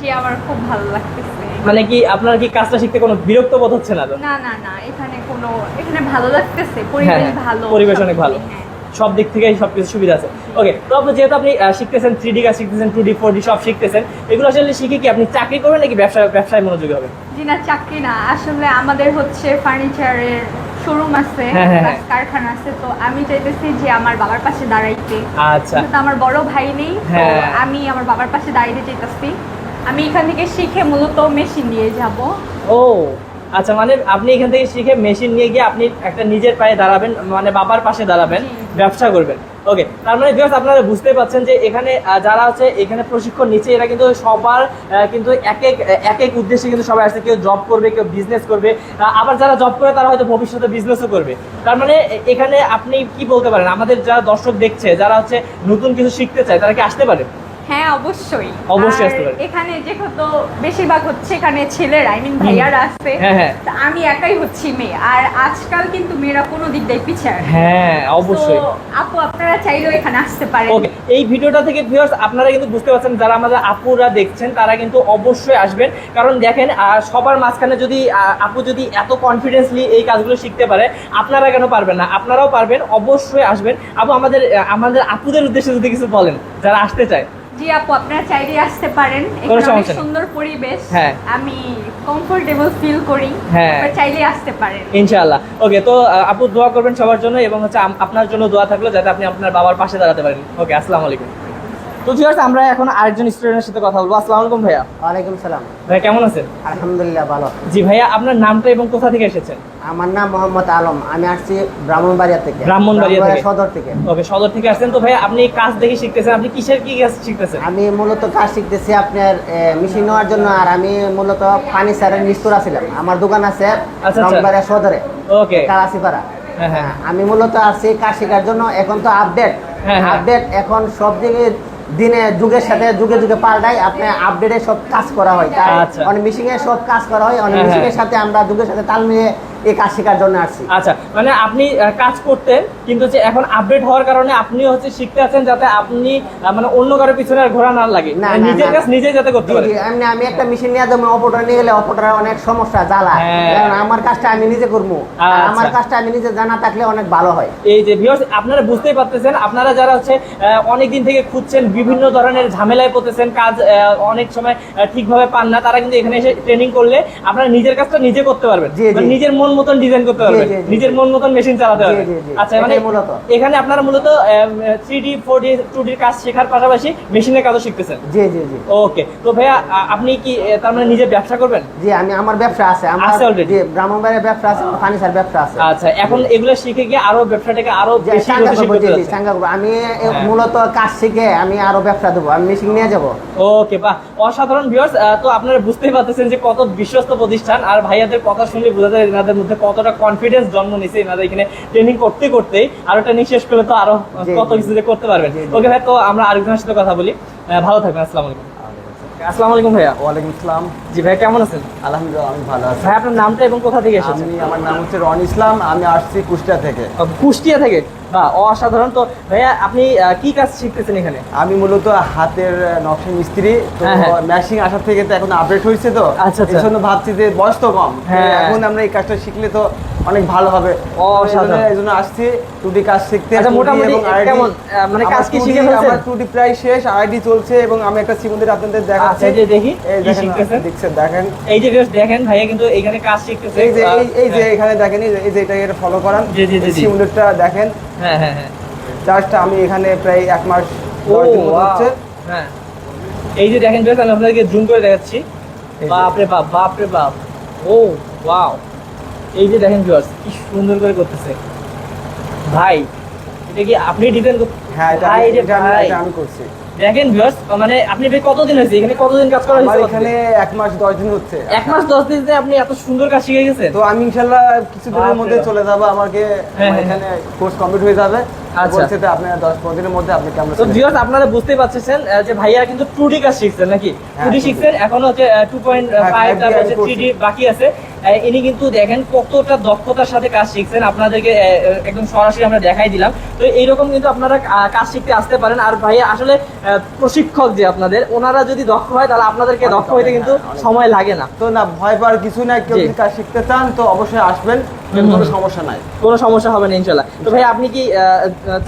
জি, আমার খুব ভালো লাগতেছে। মানে কি আপনার কি কাজটা শিখতে কোনো বিরক্ত বোধ হচ্ছে না তো? না, এখানে ভালো লাগতেছে, পরিবেশ ভালো, পরিবেশ অনেক ভালো, হ্যাঁ। সব দিক থেকেই সবকিছু সুবিধা আছে। ওকে, তো আপনি যেহেতু আপনি শিখতেছেন 3D কাজ শিখতেছেন, 2D 4D সব শিখতেছেন, এগুলো আসলে শিখে কি আপনি চাকরি করবেন নাকি ব্যবসায় মনোযোগী হবেন? জি না, চাকরি না, আসলে আমাদের হচ্ছে ফার্নিচারের শোরুম আছে, কারখানা আছে। তো আমি চাইতেছি যে আমার বাবার পাশে দাঁড়াইতে। আচ্ছা, তো আমার বড় ভাই নেই, তো আমি আমার বাবার পাশে দাঁড়াইতে চাইতেছি। আমি এখান থেকে শিখে মূলত মেশিন নিয়ে যাব। ও আচ্ছা, মানে আপনি এখান থেকে শিখে মেশিন নিয়ে গিয়ে আপনি একটা নিজের পায়ে দাঁড়াবেন, মানে বাবার পাশে দাঁড়াবেন, ব্যবসা করবেন। ওকে, তার মানে ভিউয়ার্স আপনারা বুঝতে পারছেন যে এখানে যারা হচ্ছে এখানে প্রশিক্ষণ নিচ্ছে, এরা কিন্তু সবার কিন্তু এক এক উদ্দেশ্যে কিন্তু সবাই আসছে। কেউ জব করবে, কেউ বিজনেস করবে, আবার যারা জব করে তারা হয়তো ভবিষ্যতে বিজনেসও করবে। তার মানে এখানে আপনি কি বলতে পারেন, আমাদের যারা দর্শক দেখছে, যারা হচ্ছে নতুন কিছু শিখতে চায়, তারা কি আসতে পারে? হ্যাঁ, অবশ্যই আসতে পারে। এখানে যেহেতু বেশিরভাগ হচ্ছে এখানে ছেলেরা, ভাইয়ারা আছে, আমি একাই হচ্ছি মেয়ে। আর আজকাল কিন্তু মেয়েরা কোনো দিক দিয়ে পিছিয়ে। হ্যাঁ, অবশ্যই। আপু আপনারা চাইলেও এখানে আসতে পারেন। ওকে, এই ভিডিওটা থেকে ভিউয়ার্স আপনারা কিন্তু বুঝতে পারছেন, যারা আমাদের আপুরা দেখছেন তারা কিন্তু অবশ্যই আসবেন। কারণ দেখেন, সবার মাঝখানে যদি আপু যদি এত কনফিডেন্সলি এই কাজগুলো শিখতে পারে, আপনারা কেন পারবেন না? আপনারাও পারবেন, অবশ্যই আসবেন। আপু আমাদের আপুদের উদ্দেশ্যে যদি কিছু বলেন যারা আসতে চায়। জি আপু, আপনারা চাইলে আসতে পারেন, এখানে অনেক সুন্দর পরিবেশ, আমি কমফোর্টেবল ফিল করি, আপনারা চাইলে আসতে পারেন ইনশাআল্লাহ। ওকে, তো আপু দোয়া করবেন সবার জন্য, এবং হচ্ছে আপনার জন্য দোয়া থাকলো যাতে আপনি আপনার বাবার পাশে দাঁড়াতে পারেন। ওকে, আসসালামু আলাইকুম। তো ভিউয়ার্স আমরা এখন আরেকজন স্টুডেন্টের সাথে কথা বলবো। আসসালামু আলাইকুম ভাইয়া। ওয়ালাইকুম সালাম। ভাই কেমন আছেন? আলহামদুলিল্লাহ ভালো। জি ভাইয়া, আপনার নামটা এবং কোথা থেকে এসেছেন? আমার নাম মোহাম্মদ আলম, আমি আসছি ব্রাহ্মণবাড়িয়া থেকে। সদর থেকে। ওকে, সদর থেকে আসছেন। তো ভাইয়া আপনি কাজ দেখে শিখতেছেন, আপনি কিসের কি কাজ শিখতেছেন? আমি মূলত কাজ শিখতেছি আপনার মেশিন নেওয়ার জন্য। আর আমি মূলত ফার্নিচারের মিস্ত্রি ছিলাম, আমার দোকান আছে ব্রাহ্মণবাড়িয়া সদরে, ওকে, কালাসিপাড়া। আমি মূলত আসছি কাজ শেখার জন্য। এখন তো আপডেট এখন সব জায়গায় দিনে যুগের সাথে যুগে যুগে পাল্টায়, আপনার আপডেটে সব কাজ করা হয়, অনেক মেশিনে সব কাজ করা হয়, অনেক মেশিনের সাথে আমরা যুগের সাথে তাল মিলিয়ে এই কাজ শেখার জন্য আসছি। আচ্ছা, মানে আপনি কাজ করতেন, কিন্তু এখন আপডেট হওয়ার কারণে আপনি হচ্ছে শিখতে আছেন, যাতে আপনি মানে অন্য কারোর পিছনে আর ঘোরা না লাগে, নিজের কাজ নিজেই যাতে করতে পারেন। আমি একটা মেশিন নিয়ে যাবো, অপারেটর নিয়ে গেলে অপারেটর অনেক সমস্যা জ্বালা, কারণ আমার কাজটা আমি নিজে করবো, আমার কাজটা আমি নিজে জানা থাকলে অনেক ভালো হয়। এই যে ভিউয়ার্স আপনারা বুঝতেই পারতেছেন, আপনারা যারা হচ্ছে অনেক দিন থেকে খুঁজছেন, বিভিন্ন ধরনের ঝামেলায় পড়তেছেন, কাজ অনেক সময় ঠিকভাবে পান না, তারা কিন্তু এখানে এসে ট্রেনিং করলে আপনারা নিজের কাজটা নিজে করতে পারবেন, নিজের মন মতন ডিজাইন করতে পারবেন, নিজের মন মতন মেশিন চালাতে পারবেন। আচ্ছা, মানে মূলত এখানে আপনারা মূলত 3D 4D 2D কাজ শেখার পাশাপাশি মেশিনের কাজও শিখতেছেন। জি জি জি। ওকে, তো ভাইয়া আপনি কি তার মানে নিজে ব্যবসা করবেন? জি, আমার ব্যবসা আছে, আমার অলরেডি ব্রাহ্মণবাড়িয়ার ব্যবসা আছে, ফার্নিচার ব্যবসা আছে। আচ্ছা, এখন এগুলো শিখে গিয়ে আরো ব্যবসাটাকে আরো বেশি করতে চাচ্ছেন? আমি মূলত কাজ শিখে আমি আরো ব্যবসা দেবো, আমি মেশিন নিয়ে যাব। ওকে, বাহ, অসাধারণ ভিউয়ার্স। তো আপনারা বুঝতেই পারতেছেন যে কত বিশ্বস্ত প্রতিষ্ঠান, আর ভাইয়াদের কথা শুনলে বোঝা যায় এনাদের মধ্যে কতটা কনফিডেন্স জন্ম নিছে। এনাদের এখানে ট্রেনিং করতে করতেই আরো ট্রেনিং শেষ করলে তো আরো কত কিছু যে করতে পারবেন। ওকে ভাই, তো আমরা আরেকজনের সাথে কথা বলি। ভালো থাকবেন। আসসালামু আলাইকুম। আসসালামু আলাইকুম ভাইয়া। ওয়ালাইকুম আসসালাম। জি ভাই, কেমন আছেন? আলহামদুলিল্লাহ, আমি ভালো আছি। ভাই আপনার নামটা এবং কোথা থেকে এসেছেন? আমার নাম হচ্ছে রন ইসলাম, আমি আসছি কুষ্টিয়া থেকে। কুষ্টিয়া থেকে? বাহ, অসাধারণ। তো ভাইয়া আপনি কি কাজ শিখতেছেন এখানে? আমি মূলত হাতের নকশা মিস্ত্রি, তো মেশিন আসার থেকে তো এখন আপডেট হয়েছে, তো এই জন্য ভাবছি যে বয়স তো কম, এখন আমরা এই কাজটা শিখলে তো অনেক ভালো হবে, এই জন্য আসছি 2D কাজ শিখতে। মোটামুটি কেমন মানে কাজ কি শিখে ফেলছেন? আমার 2D প্রায় শেষ, আইডি চলছে, এবং আমি একটা সিমুলেটর আপনাদের দেখাচ্ছি। এই যে দেখি, দেখেন এই যে দেখেন ভাইয়া কিন্তু এখানে কাজ শিখতেছে। এই যে এখানে দেখেন, এই যে এটা ফলো করান, সিমুলেটরটা দেখেন। হ্যাঁ হ্যাঁ হ্যাঁ, জাস্ট আমি এখানে প্রায় 1 মাস 10 দিন মতো হচ্ছে। হ্যাঁ, এই যে দেখেন ভিউয়ার্স, আমি আপনাদেরকে জুম করে দেখাচ্ছি। বাপরে বাপ, বাপরে বাপ, ও ওয়াও! এই যে দেখেন ভিউয়ার্স, কি সুন্দর করে করতেছে ভাই। এটা কি আপনি ডিজাইন করতে? হ্যাঁ, এটা ভাই রে ভাই, এটা আমি করছি। দেখেন ভিউয়ার্স, মানে আপনি ভাই কতদিন হয়েছে এখানে, কতদিন কাজ করা আমার হয়েছে? এখানে 1 মাস 10 দিন হচ্ছে। 1 মাস 10 দিনে আপনি এত সুন্দর কাজ শিখে গেছেন? তো আমি ইনশাআল্লাহ কিছুদিনের বাপরে মধ্যে বাপ। চলে যাব, আমাকে হ্যাঁ, আমার এখানে কোর্স কমপ্লিট হয়ে যাবে। আচ্ছা। বলছে তো আপনি 10-15 দিনের মধ্যে আপনি ক্যামেরা তো ভিউয়ার্স, আপনারা বুঝতেই পারছেন যে ভাইয়া কিন্তু 2D কাজ শিখছেন নাকি? 2D শিখছেন, এখন হচ্ছে 2.5, তারপর হচ্ছে 3D বাকি আছে। ইনি কিন্তু দেখেন কতটা দক্ষতার সাথে কাজ শিখছেন, আপনাদেরকে একদম সরাসরি আমরা দেখাই দিলাম। তো এইরকম কিন্তু আপনারা কাজ শিখতে আসতে পারেন। আর ভাইয়া আসলে প্রশিক্ষক যে আপনাদের, ওনারা যদি দক্ষ হয় তাহলে আপনাদেরকে দক্ষ হইতে কিন্তু সময় লাগে না। তো না, ভয় পাওয়ার কিছু নাই। কেউ যদি কাজ শিখতে চান তো অবশ্যই আসবেন, কোনো সমস্যা নাই, কোনো সমস্যা হবে না ইনশাল্লাহ। তো ভাই আপনি কি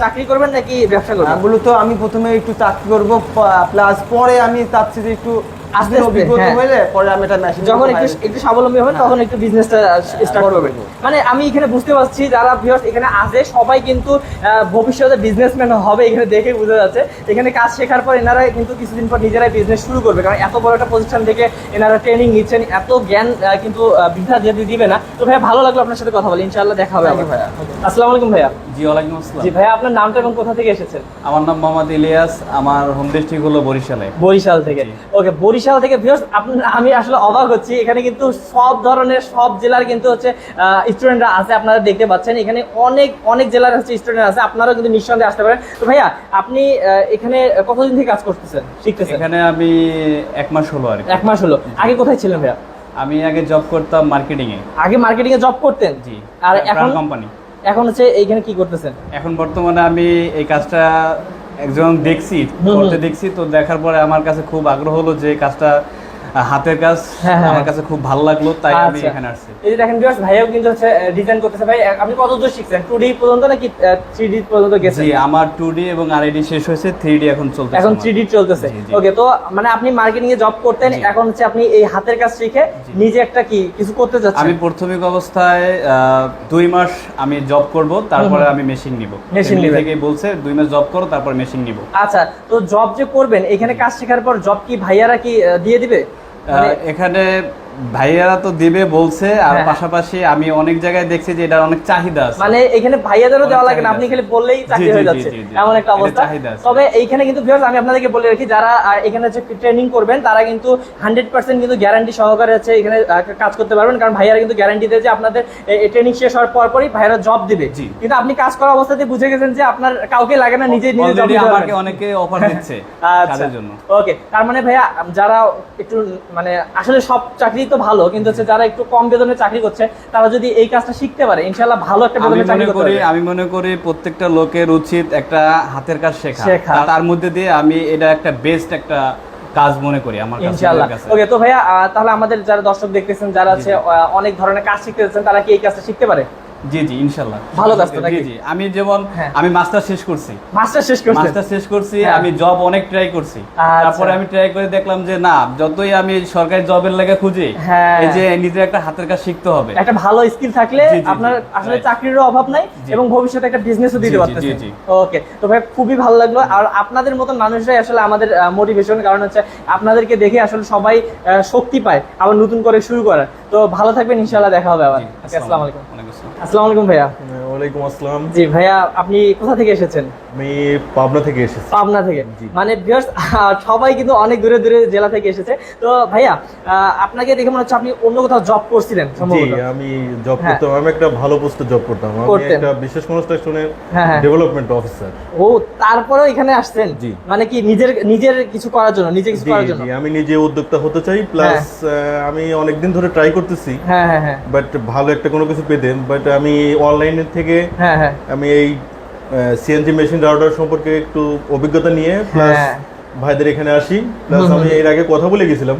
চাকরি করবেন নাকি ব্যবসা করবেন? মূলত আমি প্রথমে একটু চাকরি করবো, প্লাস পরে আমি চাচ্ছি যে একটু আস্তে আস্তে, অভিজ্ঞতা হ্যাঁ। হলে পরে আমি এটা মেশিন যখন একটু স্বাবলম্বী হবেন তখন একটু বিজনেসটা স্টার্ট করবেন। মানে আমি এখানে বুঝতে পারছি যারা ভিউয়ার্স এখানে আসে সবাই কিন্তু ভবিষ্যতে বিজনেসম্যান হবে, এখানে দেখে বোঝা যাচ্ছে। এখানে কাজ শেখার পর এনারা কিন্তু কিছুদিন পর নিজেরাই বিজনেস শুরু করবে, কারণ এত বড় একটা প্রতিষ্ঠান থেকে এনারা ট্রেনিং নিচ্ছেন, এত জ্ঞান কিন্তু বৃথা যেতে দিবে না। তো ভাইয়া ভালো লাগলো আপনার সাথে কথা বলে, ইনশাআল্লাহ দেখা হবে আবার। ভাইয়া। আসসালামু আলাইকুম ভাইয়া। জি, ওয়ালাইকুম আসসালাম। জি ভাইয়া, আপনার নামটা এবং কোথা থেকে এসেছেন? আমার নাম মোহাম্মদ ইলিয়াস, আমার হোম ডিস্ট্রিক্ট হলো বরিশালে। বরিশাল থেকে। ওকে, বরিশাল থেকে ভিউয়ার্স, আমি আসলে অবাক হচ্ছি, এখানে কিন্তু সব ধরনের সব জেলার কিন্তু হচ্ছে স্টুডেন্টরা আছে, আপনারা দেখতে পাচ্ছেন। এখানে অনেক অনেক জেলার হচ্ছে স্টুডেন্ট আছে, আপনারাও কিন্তু নিঃসন্দেহে আসতে পারেন। তো ভাইয়া, আপনি এখানে কতদিন থেকে কাজ করতেছেন, শিখতেছেন? এখানে আমি 1 মাস হলো আর কি। 1 মাস হলো। আগে কোথায় ছিলেন ভাইয়া? আমি আগে জব করতাম মার্কেটিং এ। আগে মার্কেটিং এ জব করতেন? জি। আর এখন এখন কোম্পানি। এখন হচ্ছে এইখানে কি করতেছেন? এখন বর্তমানে আমি এই কাজটা একজন দেখছি, করতে দেখছি, তো দেখার পরে আমার কাছে খুব আগ্রহ হলো যে কাজটা হাতের কাজ, আমার কাছে খুব ভালো লাগলো, তাই আমি এখানে আসছি। এই যে দেখেন ভিউয়ার্স, ভাইও কিন্তু হচ্ছে ডিজাইন করতেছে। ভাই আপনি কতদূর শিখছেন? 2D পর্যন্ত নাকি 3D পর্যন্ত গেছেন? জি, আমার 2D এবং RID শেষ হয়েছে, 3D এখন চলতেছে। এখন 3D চলতেছে। ওকে, তো মানে আপনি মার্কেটিং এ জব করতেন, এখন হচ্ছে আপনি এই হাতের কাজ শিখে নিজে একটা কিছু করতে যাচ্ছেন? আমি প্রাথমিক অবস্থায় 2 মাস আমি জব করব, তারপরে আমি মেশিন নিব। মেশিন থেকে বলছে 2 মাস জব করো, তারপর মেশিন নিব। আচ্ছা, তো জব যে করবেন, এখানে কাজ শেখার পর জব কি ভাইয়ারা কি দিয়ে দিবে? এখানে ভাইয়ারা তো দিবে বলছে, আর পাশাপাশি আমি অনেক জায়গায় দেখছি যে এটা অনেক চাহিদা আছে। মানে এখানে ভাইয়াদেরও দেওয়া লাগে না, আপনি খালি বললেই চাকরি হয়ে যাচ্ছে, এমন একটা অবস্থা। তবে এইখানে কিন্তু ভিউয়ার্স, আমি আপনাদেরকে বলে রাখি, যারা এখানে হচ্ছে ট্রেনিং করবেন তারা কিন্তু 100% কিন্তু গ্যারান্টি সহকারে হচ্ছে এখানে কাজ করতে পারবেন, কারণ ভাইয়ারা কিন্তু গ্যারান্টি দেয় যে আপনাদের ট্রেনিং শেষ হওয়ার পরই ভাইয়ারা জব দিবে। কিন্তু আপনি কাজ করা অবস্থাতে বুঝে গেছেন যে আপনার কাউকে লাগে না, নিজে নিজে জব দিতে আমাকে অনেকে অফার দিচ্ছে কাজের জন্য। ওকে, তার মানে ভাইয়া, যারা একটু মানে আসলে সব চাকরি তো ভালো, কিন্তু হচ্ছে যারা একটু কম বেতনে চাকরি করছে তারা যদি এই কাজটা শিখতে পারে, ইনশাআল্লাহ ভালো একটা বেতনে চাকরি করতে পারবে। আমি মনে করি প্রত্যেকটা লোকের উচিত একটা হাতের কাজ শেখা, তার মধ্যে দিয়ে আমি এটা একটা বেস্ট একটা কাজ মনে করি আমার কাছে, ইনশাআল্লাহ। ওকে, তো ভাইয়া তাহলে আমাদের যারা দর্শক দেখতেছেন, যারা আছে অনেক ধরনের কাজ শিখতে যাচ্ছেন, তারা কি এই কাজটা শিখতে পারে? জি জি, ইনশাআল্লাহ। ভালো কাজ তো নাকি? জি, আমি যেমন আমি মাস্টার শেষ করছি, আমি জব অনেক ট্রাই করছি, তারপরে আমি ট্রাই করে দেখলাম যে না, যতই আমি সরকারি জবের লাগা খুঁজি, এই যে নিজের একটা হাতের কাজ শিখতে হবে। একটা ভালো স্কিল থাকলে আপনার আসলে চাকরিরও অভাব নাই এবং ভবিষ্যতে একটা বিজনেসও দিতে পারতেছেন। ওকে, তো ভাই খুবই ভালো লাগলো। আর আপনাদের মতন মানুষরাই আসলে আমাদের মোটিভেশন, কারণ হচ্ছে আপনাদেরকে দেখে আসলে সবাই শক্তি পায় আবার নতুন করে শুরু করার। তো ভালো থাকবেন, ইনশাআল্লাহ দেখা হবে আবার। আসসালামু আলাইকুম। আসসালামু আলাইকুম ভাইয়া। ওয়ালাইকুম আসসালাম। জি ভাইয়া, আপনি কোথা থেকে এসেছেন? আমি পাবনা থেকে এসেছি। পাবনা থেকে? মানে ভিউয়ার্স, সবাই কিন্তু অনেক দূরে দূরে জেলা থেকে এসেছে। তো ভাইয়া, আপনাকে দেখে মনে হচ্ছে আপনি অন্য কোথাও জব করছিলেন সম্ভবত? জি, আমি জব করতাম। আমি একটা ভালো পোস্টে জব করতাম। আমি একটা বিশেষ কনস্ট্রাকশনের ডেভেলপমেন্ট অফিসার। ও, তারপরেও এখানে আসছেন? জি। মানে কি নিজের কিছু করার জন্য, নিজে কিছু করার জন্য? জি, আমি নিজে উদ্যোক্তা হতে চাই, প্লাস আমি অনেকদিন ধরে ট্রাই করতেছি, বাট ভালো একটা কোনো কিছু পেতেন, বাট আমি অনলাইনে থেকে আমি এই সিএনজি মেশিন রাউটার সম্পর্কে একটু অভিজ্ঞতা নিয়ে প্লাস ভাইদের এখানে আসি, প্লাস আমি এর আগে কথা বলে গেছিলাম,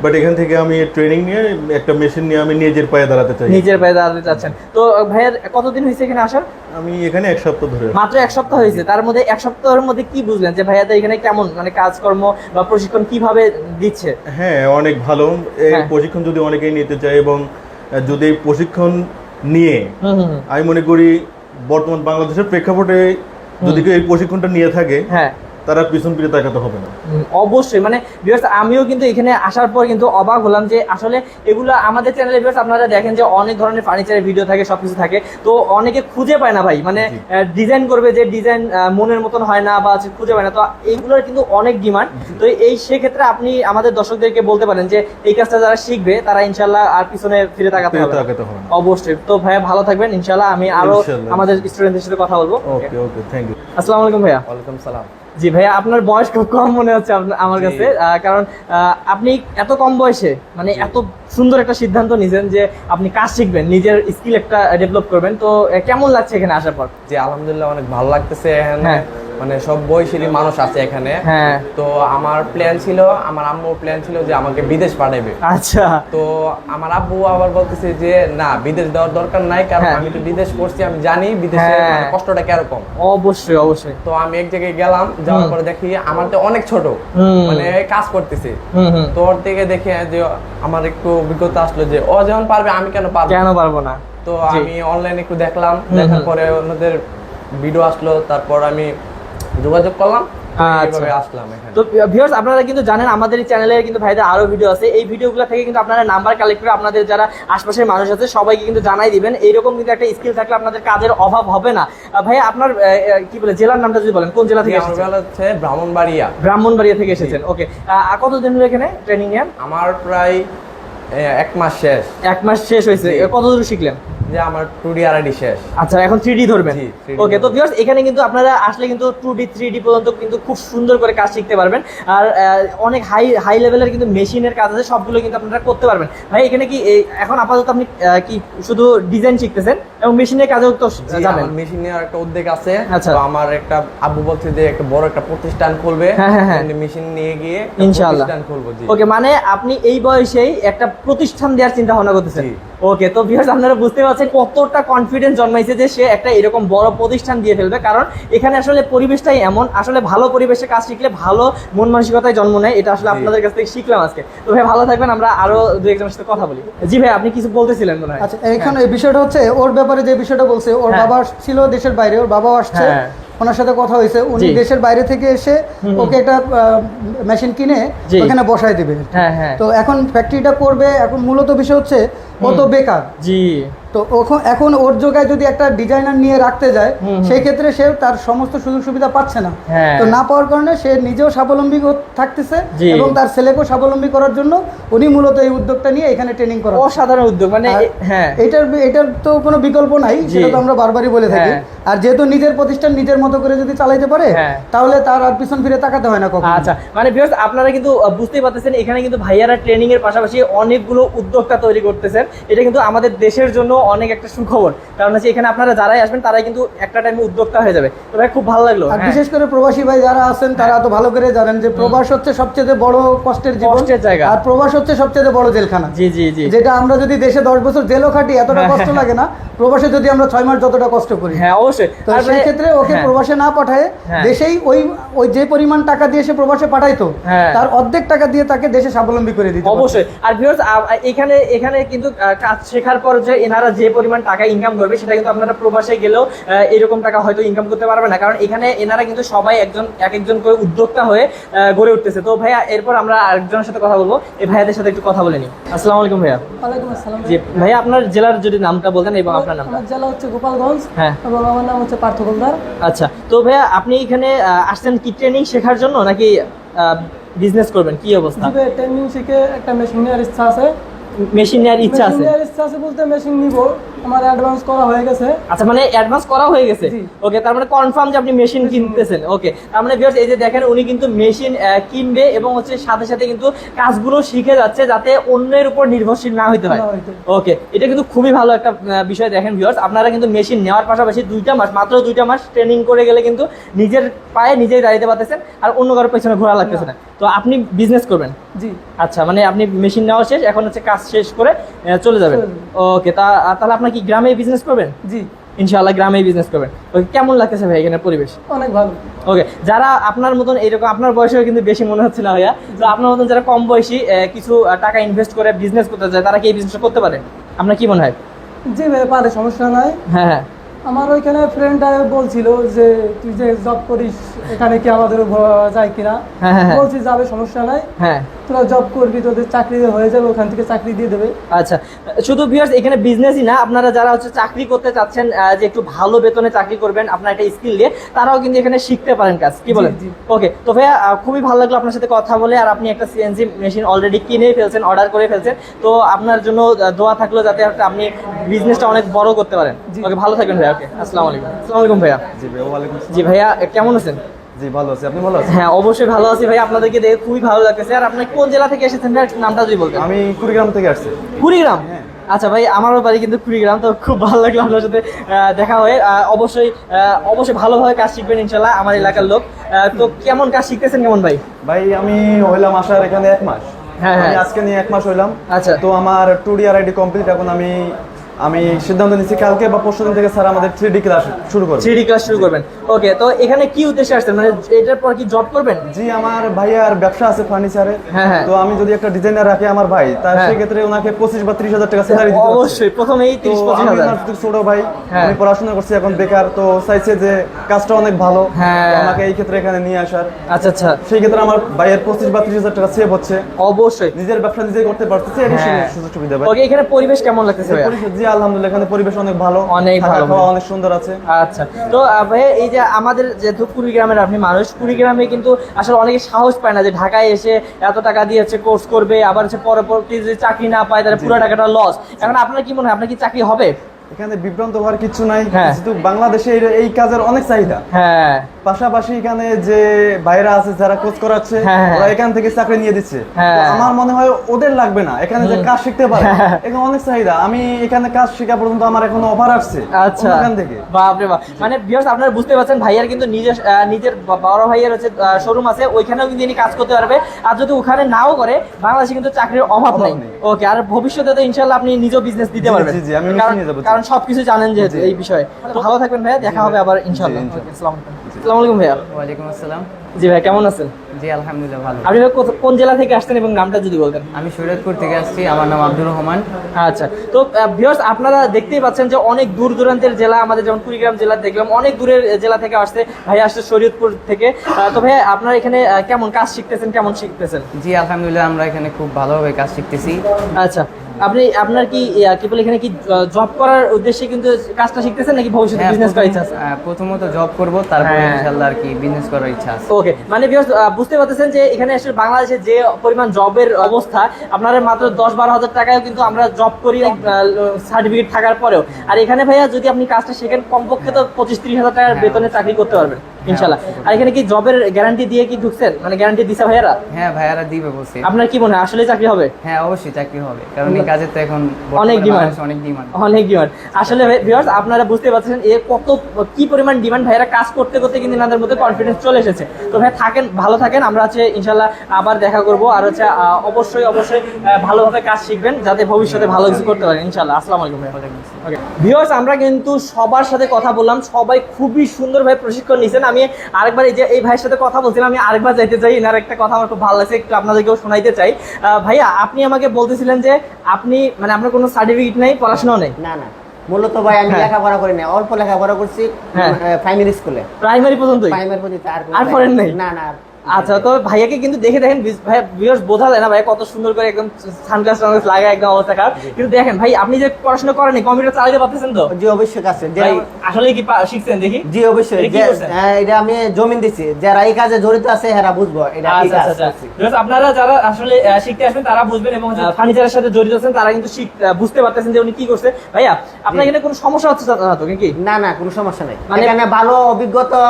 বাট এখান থেকে আমি ট্রেনিং নিয়ে একটা মেশিন নিয়ে আমি নিজের পায়ে দাঁড়াতে চাই। নিজের পায়ে দাঁড়াতে চাচ্ছেন? তো ভাইয়ের কতদিন হয়েছে এখানে আসার? আমি এখানে 1 সপ্তাহ ধরে। মাত্র 1 সপ্তাহ হয়েছে? তার মধ্যে 1 সপ্তাহের মধ্যে কি বুঝলেন যে ভাইয়াদের এখানে কেমন মানে কাজকর্ম বা প্রশিক্ষণ কিভাবে দিচ্ছে? হ্যাঁ, অনেক ভালো। এই প্রশিক্ষণ যদি অনেকেই নিতে চায় এবং যদি এই প্রশিক্ষণ নিয়ে আমি মনে করি বর্তমান বাংলাদেশের প্রেক্ষাপটে যদি কেউ এই প্রশিক্ষণটা নিয়ে থাকে, হ্যাঁ, তারা পিছন ফিরে তাকাতে হবে না। অবশ্যই, মানে ভিউয়ার্স আমিও কিন্তু এখানে আসার পর কিন্তু অবাক হলাম যে আসলে এগুলো আমাদের চ্যানেলে ভিউয়ার্স আপনারা দেখেন যে অনেক ধরনের ফার্নিচারের ভিডিও থাকে, সবকিছু থাকে, তো অনেকে খুঁজে পায় না ভাই, মানে ডিজাইন করবে যে ডিজাইন মনের মতন হয় না বা খুঁজে পায় না, তো এইগুলোর কিন্তু অনেক ডিমান্ড। তো এই সেক্ষেত্রে আপনি আমাদের দর্শকদেরকে বলতে পারেন যে এই কাজটা যারা শিখবে তারা ইনশাল্লাহ আর পিছনে ফিরে তাকাতে হবে না। অবশ্যই। তো ভাইয়া ভালো থাকবেন, ইনশাল্লাহ আমি আরো আমাদের স্টুডেন্টদের সাথে কথা বলবো। ওকে ওকে, থ্যাংক ইউ। আসসালামু আলাইকুম ভাইয়া। ওয়ালাইকুম সালাম। জি ভাইয়া, আপনার বয়স খুব কম মনে হচ্ছে আমার কাছে, কারণ আপনি এত কম বয়সে মানে এত সুন্দর একটা সিদ্ধান্ত নিয়েছেন যে আপনি কাজ শিখবেন, নিজের স্কিল একটা ডেভেলপ করবেন, তো কেমন লাগছে এখানে আসার পর? জি আলহামদুলিল্লাহ অনেক ভালো লাগতেছে। মানে সব বয়সী মানুষ আছে এখানে। হ্যাঁ, তো আমার প্ল্যান ছিল, আমার আম্মুর প্ল্যান ছিল যে আমাকে বিদেশ পাঠাবে। আচ্ছা। তো আমার আব্বু আবার বলতেছে যে না, বিদেশ দেওয়ার দরকার নাই, কারণ আমি তো বিদেশ করছি, আমি জানি বিদেশে কষ্টটা কিরকম। অবশ্যই অবশ্যই। তো আমি এক জায়গায় গেলাম, যাওয়ার পরে দেখি আমার তো অনেক ছোট, মানে কাজ করতেছে। তো ওর থেকে দেখে যে আমার একটু অভিজ্ঞতা আসলো যে ও যেমন পারবে আমি কেন পারবো না। তো আমি অনলাইনে একটু দেখলাম, দেখার পরে ওনাদের ভিডিও আসলো, তারপর আমি যোগাযোগ করলাম, আসলাম এখানে। তো ভিউয়ার্স আপনারা কিন্তু জানেন আমাদের এই চ্যানেলে কিন্তু ভাইদের আরো ভিডিও আছে, এই ভিডিওগুলো থেকে কিন্তু আপনারা নাম্বার কালেক্ট করে আপনাদের যারা আশপাশের মানুষ আছে সবাইকে কিন্তু জানাই দিবেন। এইরকম কিন্তু একটা স্কিল থাকলে আপনাদের কাজের অভাব হবে না। ভাই আপনার কি বলে জেলার নামটা যদি বলেন, কোন জেলা থেকে এসেছেন? হচ্ছে ব্রাহ্মণবাড়িয়া। ব্রাহ্মণবাড়িয়া থেকে এসেছেন। ওকে, কতদিন হলো এখানে ট্রেনিং নেন? আমার প্রায় 1 মাস শেষ। 1 মাস শেষ হয়েছে। কতদূর শিখলেন? যে আমার 2D RD শেষ। আচ্ছা, এখন 3D ধরবেন। ওকে, তো ভিউয়ার্স এখানে কিন্তু আপনারা আসলে কিন্তু 2D 3D পর্যন্ত কিন্তু খুব সুন্দর করে কাজ শিখতে পারবেন, আর অনেক হাই লেভেলের কিন্তু মেশিনের কাজ আছে, সবগুলো কিন্তু আপনারা করতে পারবেন। ভাই এখানে কি এখন আপাতত আপনি কি শুধু ডিজাইন শিখতেছেন এবং মেশিনের কাজেও তো যাবেন? মেশিনের একটা উদ্যোগ আছে। আচ্ছা, তো আমার একটা আব্বু বলছে যে একটা বড় একটা প্রতিষ্ঠান খুলবে, মেশিন নিয়ে গিয়ে ইনশাআল্লাহ প্রতিষ্ঠান খুলবো। জি ওকে, মানে আপনি এই বয়সেই একটা প্রতিষ্ঠান দেওয়ার চিন্তা ভাবনা করতেছেন। ওকে, তো ভিউয়ার্স আপনারা বুঝতে পারছেন কতটা কনফিডেন্স জন্মাইছে যে সে একটা এরকম বড় প্রতিষ্ঠান দিয়ে ফেলবে, কারণ এখানে আসলে পরিবেশটাই এমন, আসলে ভালো পরিবেশে কাজ শিখলে ভালো মন মানসিকতায় জন্ম নেয়, এটা আসলে আপনাদের কাছ থেকে শিখলাম আজকে। তো ভাই ভালো থাকবেন, আমরা আরো দু একজনের সাথে কথা বলি। জি ভাই, আপনি কিছু বলতেছিলেন মনে হয়। আচ্ছা, এখানে এই বিষয়টা হচ্ছে ওর ব্যাপারে যে বিষয়টা বলছে, ওর বাবা ছিল দেশের বাইরে, ওর বাবাও আসছে, ওনার সাথে কথা হয়েছে, উনি দেশের বাইরে থেকে এসে ওকে একটা মেশিন কিনে ওখানে বসায় দিবে। তো এখন ফ্যাক্টরিটা করবে, এখন মূলত বিষয় হচ্ছে ও তো বেকার। জি, তো এখন ওর জায়গায় যদি একটা ডিজাইনার নিয়ে রাখতে যায়, সেই ক্ষেত্রে সে তার সমস্ত সুযোগ সুবিধা পাচ্ছে না। তো না পাওয়ার কারণে সে নিজেও স্বাবলম্বী থাকতেছে এবং তার ছেলেকেও স্বাবলম্বী করার জন্য উনি মূলত এই উদ্যোগটা নিয়ে এখানে ট্রেনিং করা। অসাধারণ উদ্যোগ, মানে এটার তো কোনো বিকল্প নাই, সেটা তো আমরা বারবারই বলে থাকি। আর যেহেতু নিজের প্রতিষ্ঠান নিজের মতো করে যদি চালাইতে পারে, তাহলে তার আর পিছন ফিরে তাকাতে হয় না কখনো। আচ্ছা, মানে ভিউয়ার্স আপনারা কিন্তু বুঝতেই পারতেছেন এখানে কিন্তু ভাইয়ারা ট্রেনিং এর পাশাপাশি অনেকগুলো উদ্যোক্তা তৈরি করতেছেন। এটা কিন্তু আমাদের দেশের জন্য অনেক একটা সুখবর, কারণ হচ্ছে এখানে আপনারা যারাই আসবেন তারাই কিন্তু একটা টাইমে উদ্যোক্তা হয়ে যাবে। তো ভাই খুব ভালো লাগলো। আর বিশেষ করে প্রবাসী ভাই যারা আছেন তারা তো ভালো করে জানেন যে প্রবাস হচ্ছে সবচেয়ে বড় কষ্টের জায়গা, আর প্রবাস হচ্ছে সবচেয়ে বড় জেলখানা। জি জি জি, যেটা আমরা যদি দেশে 10 বছর জেলও খাটি এতটা কষ্ট লাগে না, প্রবাসে যদি আমরা 6 মাস যতটা কষ্ট করি। হ্যাঁ অবশ্যই। তো সেই ক্ষেত্রে ওকে প্রবাসে না পাঠায় দেশেই ওই যে পরিমাণ টাকা দিয়ে সে প্রবাসে পাঠাইতো, তার অর্ধেক টাকা দিয়ে তাকে দেশে স্বাবলম্বী করে দিতে অবশ্যই। আর ভিউয়ার্স এখানে কিন্তু কাজ শেখার পর যে এনারা যে পরিমাণ টাকা ইনকাম করবে সেটা কিন্তু আপনারা প্রবাসে গেলেও এরকম টাকা হয়তো ইনকাম করতে পারবে না, কারণ এখানে এনারা কিন্তু সবাই একজন করে উদ্যোক্তা হয়ে গড়ে উঠতেছে। তো ভাইয়া এরপর আমরা আরেকজনের সাথে কথা বলবো, এই ভাইয়াদের সাথে একটু কথা বলে নিই। আসসালামু আলাইকুম ভাইয়া। ওয়ালাইকুম আসসালাম। জি ভাইয়া, আপনার জেলার যদি নামটা বলতেন এবং আপনার নাম। আমার জেলা হচ্ছে গোপালগঞ্জ, এবং আমার নাম হচ্ছে পার্থ গোলদার। আচ্ছা, তো ভাইয়া আপনি এখানে আসছেন কি ট্রেনিং শেখার জন্য নাকি বিজনেস করবেন, কি অবস্থা? ট্রেনিং শিখে একটা মেশিন নেওয়ার ইচ্ছা আছে। মেশিন নেওয়ার ইচ্ছা আছে? ইচ্ছা আছে বলতে মেশিন নিব, আমার অ্যাডভান্স করা হয়ে গেছে। আচ্ছা, মানে অ্যাডভান্স করা হয়ে গেছে। ওকে, তার মানে কনফার্ম যে আপনি মেশিন কিনতেছেন। ওকে, তার মানে ভিউয়ার্স এই যে দেখেন উনি কিন্তু মেশিন কিনবে এবং হচ্ছে সাথে সাথে কিন্তু কাজগুলো শিখে যাচ্ছে যাতে অন্যের উপর নির্ভরশীল না হইতে হয়। ওকে, এটা কিন্তু খুবই ভালো একটা বিষয়। দেখেন ভিউয়ার্স, আপনারা কিন্তু মেশিন নেওয়ার পাশাপাশি মাত্র 2টা মাস ট্রেনিং করে গেলে কিন্তু নিজের পায়ে নিজেই দাঁড়াতে পারতেছেন আর অন্য কারোর পেছনে ঘোরা লাগতেছে না। তো আপনি বিজনেস করবেন? জি। আচ্ছা, মানে আপনি মেশিন নেওয়া শেষ, এখন হচ্ছে কাজ শেষ করে চলে যাবেন। ওকে, তাহলে আপনার কি গ্রামে বিজনেস করবেন? জি ইনশাআল্লাহ, গ্রামেই বিজনেস করবেন। ওকে, কেমন লাগতেছে ভাই এখানে পরিবেশ? অনেক ভালো। ওকে, যারা আপনার মতন এরকম, আপনার বয়সেও কিন্তু বেশি মনে হচ্ছে না ভাইয়া, তো আপনার মতন যারা কম বয়সী কিছু টাকা ইনভেস্ট করে বিজনেস করতে চায়, তারা কি এই বিজনেসটা করতে পারে? আপনার কি মনে হয়? জি ভাই পারে, সমস্যা নাই। হ্যাঁ হ্যাঁ, আমার ওইখানে ফ্রেন্ড বলছিল যে তুই যে জব করিস এখানে কি আমাদের যায় কিনা, বলছি যাবে, সমস্যা নাই, তোরা জব করবি, তোদের চাকরি হয়ে যাবে, ওখান থেকে চাকরি দিয়ে দেবে। আচ্ছা, শুধু ভিউয়ার্স এখানে বিজনেসই না, আপনারা যারা হচ্ছে চাকরি করতে চাচ্ছেন, যে একটু ভালো বেতনে চাকরি করবেন, আপনার একটা স্কিল দিয়ে, তারাও কিন্তু এখানে শিখতে পারেন কাজ, কি বলেন? ওকে, তো ভাইয়া খুবই ভালো লাগলো আপনার সাথে কথা বলে। আর আপনি একটা সিএনজি মেশিন অলরেডি কিনে ফেলছেন, অর্ডার করে ফেলছেন, তো আপনার জন্য দোয়া থাকলো যাতে আপনি বিজনেসটা অনেক বড় করতে পারেন। ওকে, ভালো থাকবেন ভাইয়া। ওকে, আসসালামু আলাইকুম। আসসালামু আলাইকুম ভাইয়া। জি ভাই, ওয়ালাইকুম আসসালাম। জি ভাইয়া, কেমন আছেন? জি ভালো আছি, আপনি ভালো আছেন? হ্যাঁ, অবশ্যই ভালো আছি ভাই, আপনাদেরকে দেখে খুবই ভালো লাগতেছে। আর আপনি কোন জেলা থেকে এসেছেন ভাই, নামটা যদি বলতেন। আমি কুড়িগ্রাম থেকে আসছি। কুড়িগ্রাম? আচ্ছা ভাই, আমারও বাড়ি কিন্তু কুড়িগ্রাম, তো খুব ভালো লাগলো আপনার সাথে দেখা হয়ে। অবশ্যই ভালোভাবে কাজ শিখবেন ইনশাল্লাহ, আমার এলাকার লোক। তো কেমন কাজ শিখতেছেন কেমন ভাই? ভাই আমি হইলাম আসার এখানে 1 মাস। আমি আজকে নিয়ে 1 মাস হইলাম। আচ্ছা, তো আমার 2D RID কমপ্লিট। এখন আমি সিদ্ধান্ত নিচ্ছি কালকে বা পরশুদিন থেকে স্যার আমাদের 3D ক্লাস শুরু করবেন। 3D ক্লাস শুরু করবেন। ওকে, তো এখানে কি উদ্দেশ্যে আসছেন, মানে এটার পর কি জব করবেন? জি, আমার ভাইয়ার ব্যবসা আছে ফার্নিচারে। তো আমি যদি একটা ডিজাইনার রাখি আমার ভাই, তার সেই ক্ষেত্রে ওনাকে 25 বা 30 হাজার টাকা স্যালারি দিতে হবে। অবশ্যই প্রথমেই 30-25 হাজার। আমার ছোট ভাই, আমি পড়াশোনা করছি, এখন বেকার, তো চাইছে যে কাজটা অনেক ভালো, আমাকে এই ক্ষেত্রে এখানে নিয়ে আসার। আচ্ছা আচ্ছা, সেই ক্ষেত্রে আমার ভাইয়ের 25 বা 30 হাজার টাকা সেভ হচ্ছে। অবশ্যই নিজের ব্যবসা নিজেই করতে পারতেছে, এই সুযোগ সুবিধা ভাই। ওকে, এখানে পরিবেশ কেমন লাগতেছে ভাই? জি আলহামদুলিল্লাহ, এখানে পরিবেশ অনেক ভালো, অনেক ভালো, খাওয়া অনেক সুন্দর আছে। আচ্ছা, তো ভাই এই যে আমাদের যেহেতু কুড়িগ্রামের আপনি মানুষ, কুড়িগ্রামে কিন্তু আসলে অনেকে সাহস পায় না যে ঢাকায় এসে এত টাকা দিয়ে হচ্ছে কোর্স করবে, আবার হচ্ছে পরবর্তী যদি চাকরি না পায় তাহলে পুরো টাকাটা লস। এখন আপনার কি মনে হয়, আপনার কি চাকরি হবে? এখানে বিভ্রান্ত হওয়ার কিছু নাই, কিন্তু বাংলাদেশে এই কাজের অনেক চাহিদা। পাশাপাশি এখানে যে বাইরে আছে যারা কোচ করাচ্ছে, ওরা এখান থেকে চাকরি নিয়ে দিচ্ছে। আমার মনে হয় ওদের লাগবে না, এখানে যে কাজ শিখতে পারে, এখানে অনেক চাহিদা। আমি এখানে কাজ শেখা পর্যন্ত আমার এখনো অফার আসছে এখান থেকে। বাপরে বাপ, মানে ভিউয়ার্স আপনারা বুঝতে পারছেন, ভাইয়ার কিন্তু নিজের বড় ভাইয়ের হচ্ছে শোরুম আছে, ওইখানেও কিন্তু ইনি কাজ করতে পারবে। আর যদি ওখানে নাও করে, বাংলাদেশে কিন্তু চাকরির অভাব নাই। ওকে, আর ভবিষ্যতে তো ইনশাআল্লাহ আপনি নিজেও বিজনেস দিতে পারবেন, কারণ সবকিছু জানেন যেহেতু এই বিষয়ে। তো ভালো থাকবেন ভাইয়া, দেখা হবে আবার ইনশাআল্লাহ। আসসালামু আলাইকুম ভাইয়া। ওয়ালাইকুম আসসালাম। জি ভাই, কেমন আছেন? জি আলহামদুলিল্লাহ ভালো। আপনি কোন জেলা থেকে আসছেন এবং নামটা যদি বলতেন? আমি শরীয়তপুর থেকে আসছি, আমার নাম আব্দুর রহমান। আচ্ছা, তো ভিউয়ার্স আপনারা দেখতেই পাচ্ছেন যে অনেক দূর দূরান্তের জেলা, আমাদের যেমন কুড়িগ্রাম জেলা দেখলাম, অনেক দূরের জেলা থেকে আসছে ভাই, আসছে শরীয়তপুর থেকে। তো ভাই আপনারা এখানে কেমন কাজ শিখতেছেন, কেমন শিখতেছেন? জি আলহামদুলিল্লাহ, আমরা এখানে খুব ভালোভাবে কাজ শিখতেছি। আচ্ছা, আপনার কি বলে এখানে কি জব করার উদ্দেশ্যে কিন্তু কাজটা শিখতেছেন, নাকি ভবিষ্যতে বিজনেস করার ইচ্ছা আছে? প্রথমত জব করব, তারপর ইনশাআল্লাহ আর কি বিজনেস করার ইচ্ছা আছে। ওকে, মানে ভিউয়ার্স বুঝতে পারতেছেন যে এখানে আসলে বাংলাদেশে যে পরিমাণ জবের অবস্থা, আপনারা মাত্র 10-12 হাজার টাকায় কিন্তু আমরা জব করি সার্টিফিকেট থাকার পরেও। আর এখানে ভাইয়া যদি আপনি কাজটা শেখেন, কমপক্ষে তো 25-30 হাজার টাকার বেতনে চাকরি করতে পারবেন ইনশাআল্লাহ। আর এখানে কি জবের গ্যারান্টি দিয়ে কি ঢুকছেন, মানে গ্যারান্টি দিছে ভাইয়ারা? হ্যাঁ ভাইয়ারা দিবে বলছে। আপনার কি মনে হয় আসলে চাকরি হবে? হ্যাঁ অবশ্যই চাকরি হবে, কারণ এই কাজের তো এখন অনেক ডিমান্ড। আসলে ভিউয়ার্স আপনারা বুঝতে পারছেন কি পরিমাণ ডিমান্ড, ভাইয়ারা কাজ করতে করতে কিন্তু এনাদের মধ্যে কনফিডেন্স চলে এসেছে। তো ভাই থাকেন, ভালো থাকেন, আমরা হচ্ছে ইনশাআল্লাহ আবার দেখা করব। আর হচ্ছে অবশ্যই ভালোভাবে কাজ শিখবেন যাতে ভবিষ্যতে ভালো কিছু করতে পারেন ইনশাআল্লাহ। আসসালামু আলাইকুম। ওকে ভিউয়ার্স, আমরা কিন্তু সবার সাথে কথা বললাম, সবাই খুবই সুন্দরভাবে প্রশিক্ষণ নিয়েছেন। আমি আরেকবার এই ভাইয়ের সাথে কথা বলছিলাম, আমি আরেকবার যাইতে চাই, এনার একটা কথা আমার খুব ভালো লাগছে, একটু আপনাদেরকেও শোনাইতে চাই। ভাইয়া, আপনি আমাকে বলতেছিলেন যে আপনি মানে আপনার কোনো সার্টিফিকেট নেই, পড়াশোনাও নেই? না না, মূলত ভাই আমি লেখাপড়া করি না, অল্প লেখাপড়া করছি প্রাইমারি স্কুলে। প্রাইমারি পর্যন্ত? প্রাইমারি পর্যন্ত। আর পড়েন নাই? না না। আচ্ছা, তো ভাইয়াকে কিন্তু দেখে দেখেন ভাই, ভিউয়ার্স বোঝা যায় না ভাই কত সুন্দর করে একদম সানগ্লাস লাগায়, একদম অবস্থা খারাপ। কিন্তু দেখেন ভাই, আপনি যে পড়াশোনা করেন, কম্পিউটার চালাতে পারতেছেন তো? জি অবশ্যই আছে। আসলে কি শিখছেন দেখি? জি অবশ্যই। এটা আমি জমিন দিছি, যারা এই কাজে জড়িত আছে এরা বুঝবো এটা কি কাজ। আপনারা যারা আসলে শিখতে আসবেন তারা বুঝবেন, এবং ফার্নিচারের সাথে জড়িত আছেন তারা কিন্তু বুঝতে পারতেছেন যে উনি কি করছে। ভাইয়া, আপনার এখানে কোনো সমস্যা হচ্ছে না তো নাকি? না না, কোনো সমস্যা নাই। এখানে ভালো অভিজ্ঞতা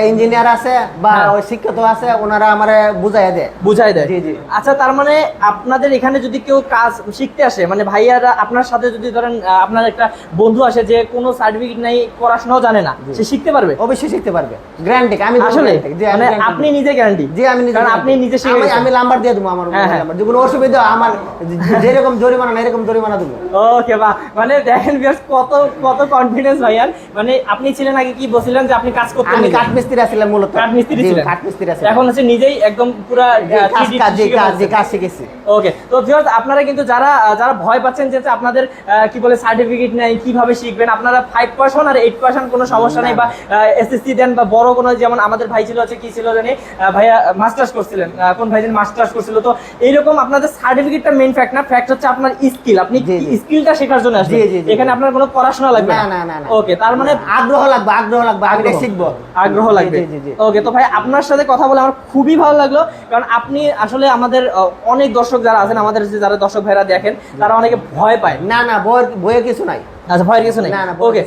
ইঞ্জিনিয়ার আছে বা শিক্ষিত আছে, ওনারা আমারে বুঝাই দেয়। জি জি। আচ্ছা, তার মানে আপনাদের এখানে যদি কেউ কাজ শিখতে আসে, মানে ভাইয়ারা আপনার সাথে যদি ধরেন আপনার একটা বন্ধু আসে যে কোনো সার্টিফিকেট নাই, পড়াশোনাও জানে না, সে শিখতে পারবে? অবশ্যই শিখতে পারবে, গ্যারান্টি। আমি আসলে মানে আপনি নিজে গ্যারান্টি? জি আমি নিজে, কারণ আপনি নিজে শিখে আমি নাম্বার দিয়ে দেবো, আমার নাম্বার, যেগুলো অসুবিধা আমার যেরকম জরিমানা না এরকম জরিমানা দেবো। ওকে, বাহ, মানে দেখেন ভিউয়ার্স কত কনফিডেন্স ভাইয়ার। মানে আপনি ছিলেন আগে কি বলছিলেন যে আপনি কাজ করতেন? আমি কাঠমিস্ত্রি ছিলাম, মূলত কাঠমিস্ত্রি ছিলেন। কাঠমিস্ত্রি ছিলাম, এখন হচ্ছে নিজেই একদম পুরো কাজ শিখেছি। ওকে, তো ভিউয়ার্স আপনারা কিন্তু যারা ভয় পাচ্ছেন যে আপনাদের কি বলে সার্টিফিকেট নাই, কিভাবে শিখবেন, আপনারা 5% আপনার 8% কোনো সমস্যা নেই, বা এসএসসি দেন বা বড় কোনো, যেমন আমাদের ভাই ছিল হচ্ছে কি ছিল জানি ভাইয়া মাস্টার্স করছিলেন, কোন ভাই জানি মাস্টার্স করছিল, তো এইরকম আপনাদের সার্টিফিকেটটা মেইন ফ্যাক্ট না, ফ্যাক্ট হচ্ছে আপনার স্কিল, আপনি স্কিলটা শেখার জন্য আসবেন, এখানে আপনার কোনো পড়াশোনা লাগবে না। ওকে, তার মানে আগ্রহ লাগবে, আমি শিখবো, আগ্রহ লাগবে। ওকে, তো ভাই আপনার সাথে কথা বলে আমার খুবই ভালো লাগলো, কারণ আপনি আসলে আমাদের অনেক দর্শক যারা আছেন, আমাদের যে যারা দর্শক ভাইরা দেখেন, তারা অনেকে ভয় পায়। না ভয়ের কিছু নাই। আচ্ছা, ভয়ের কিছু নেই। না, ওকে।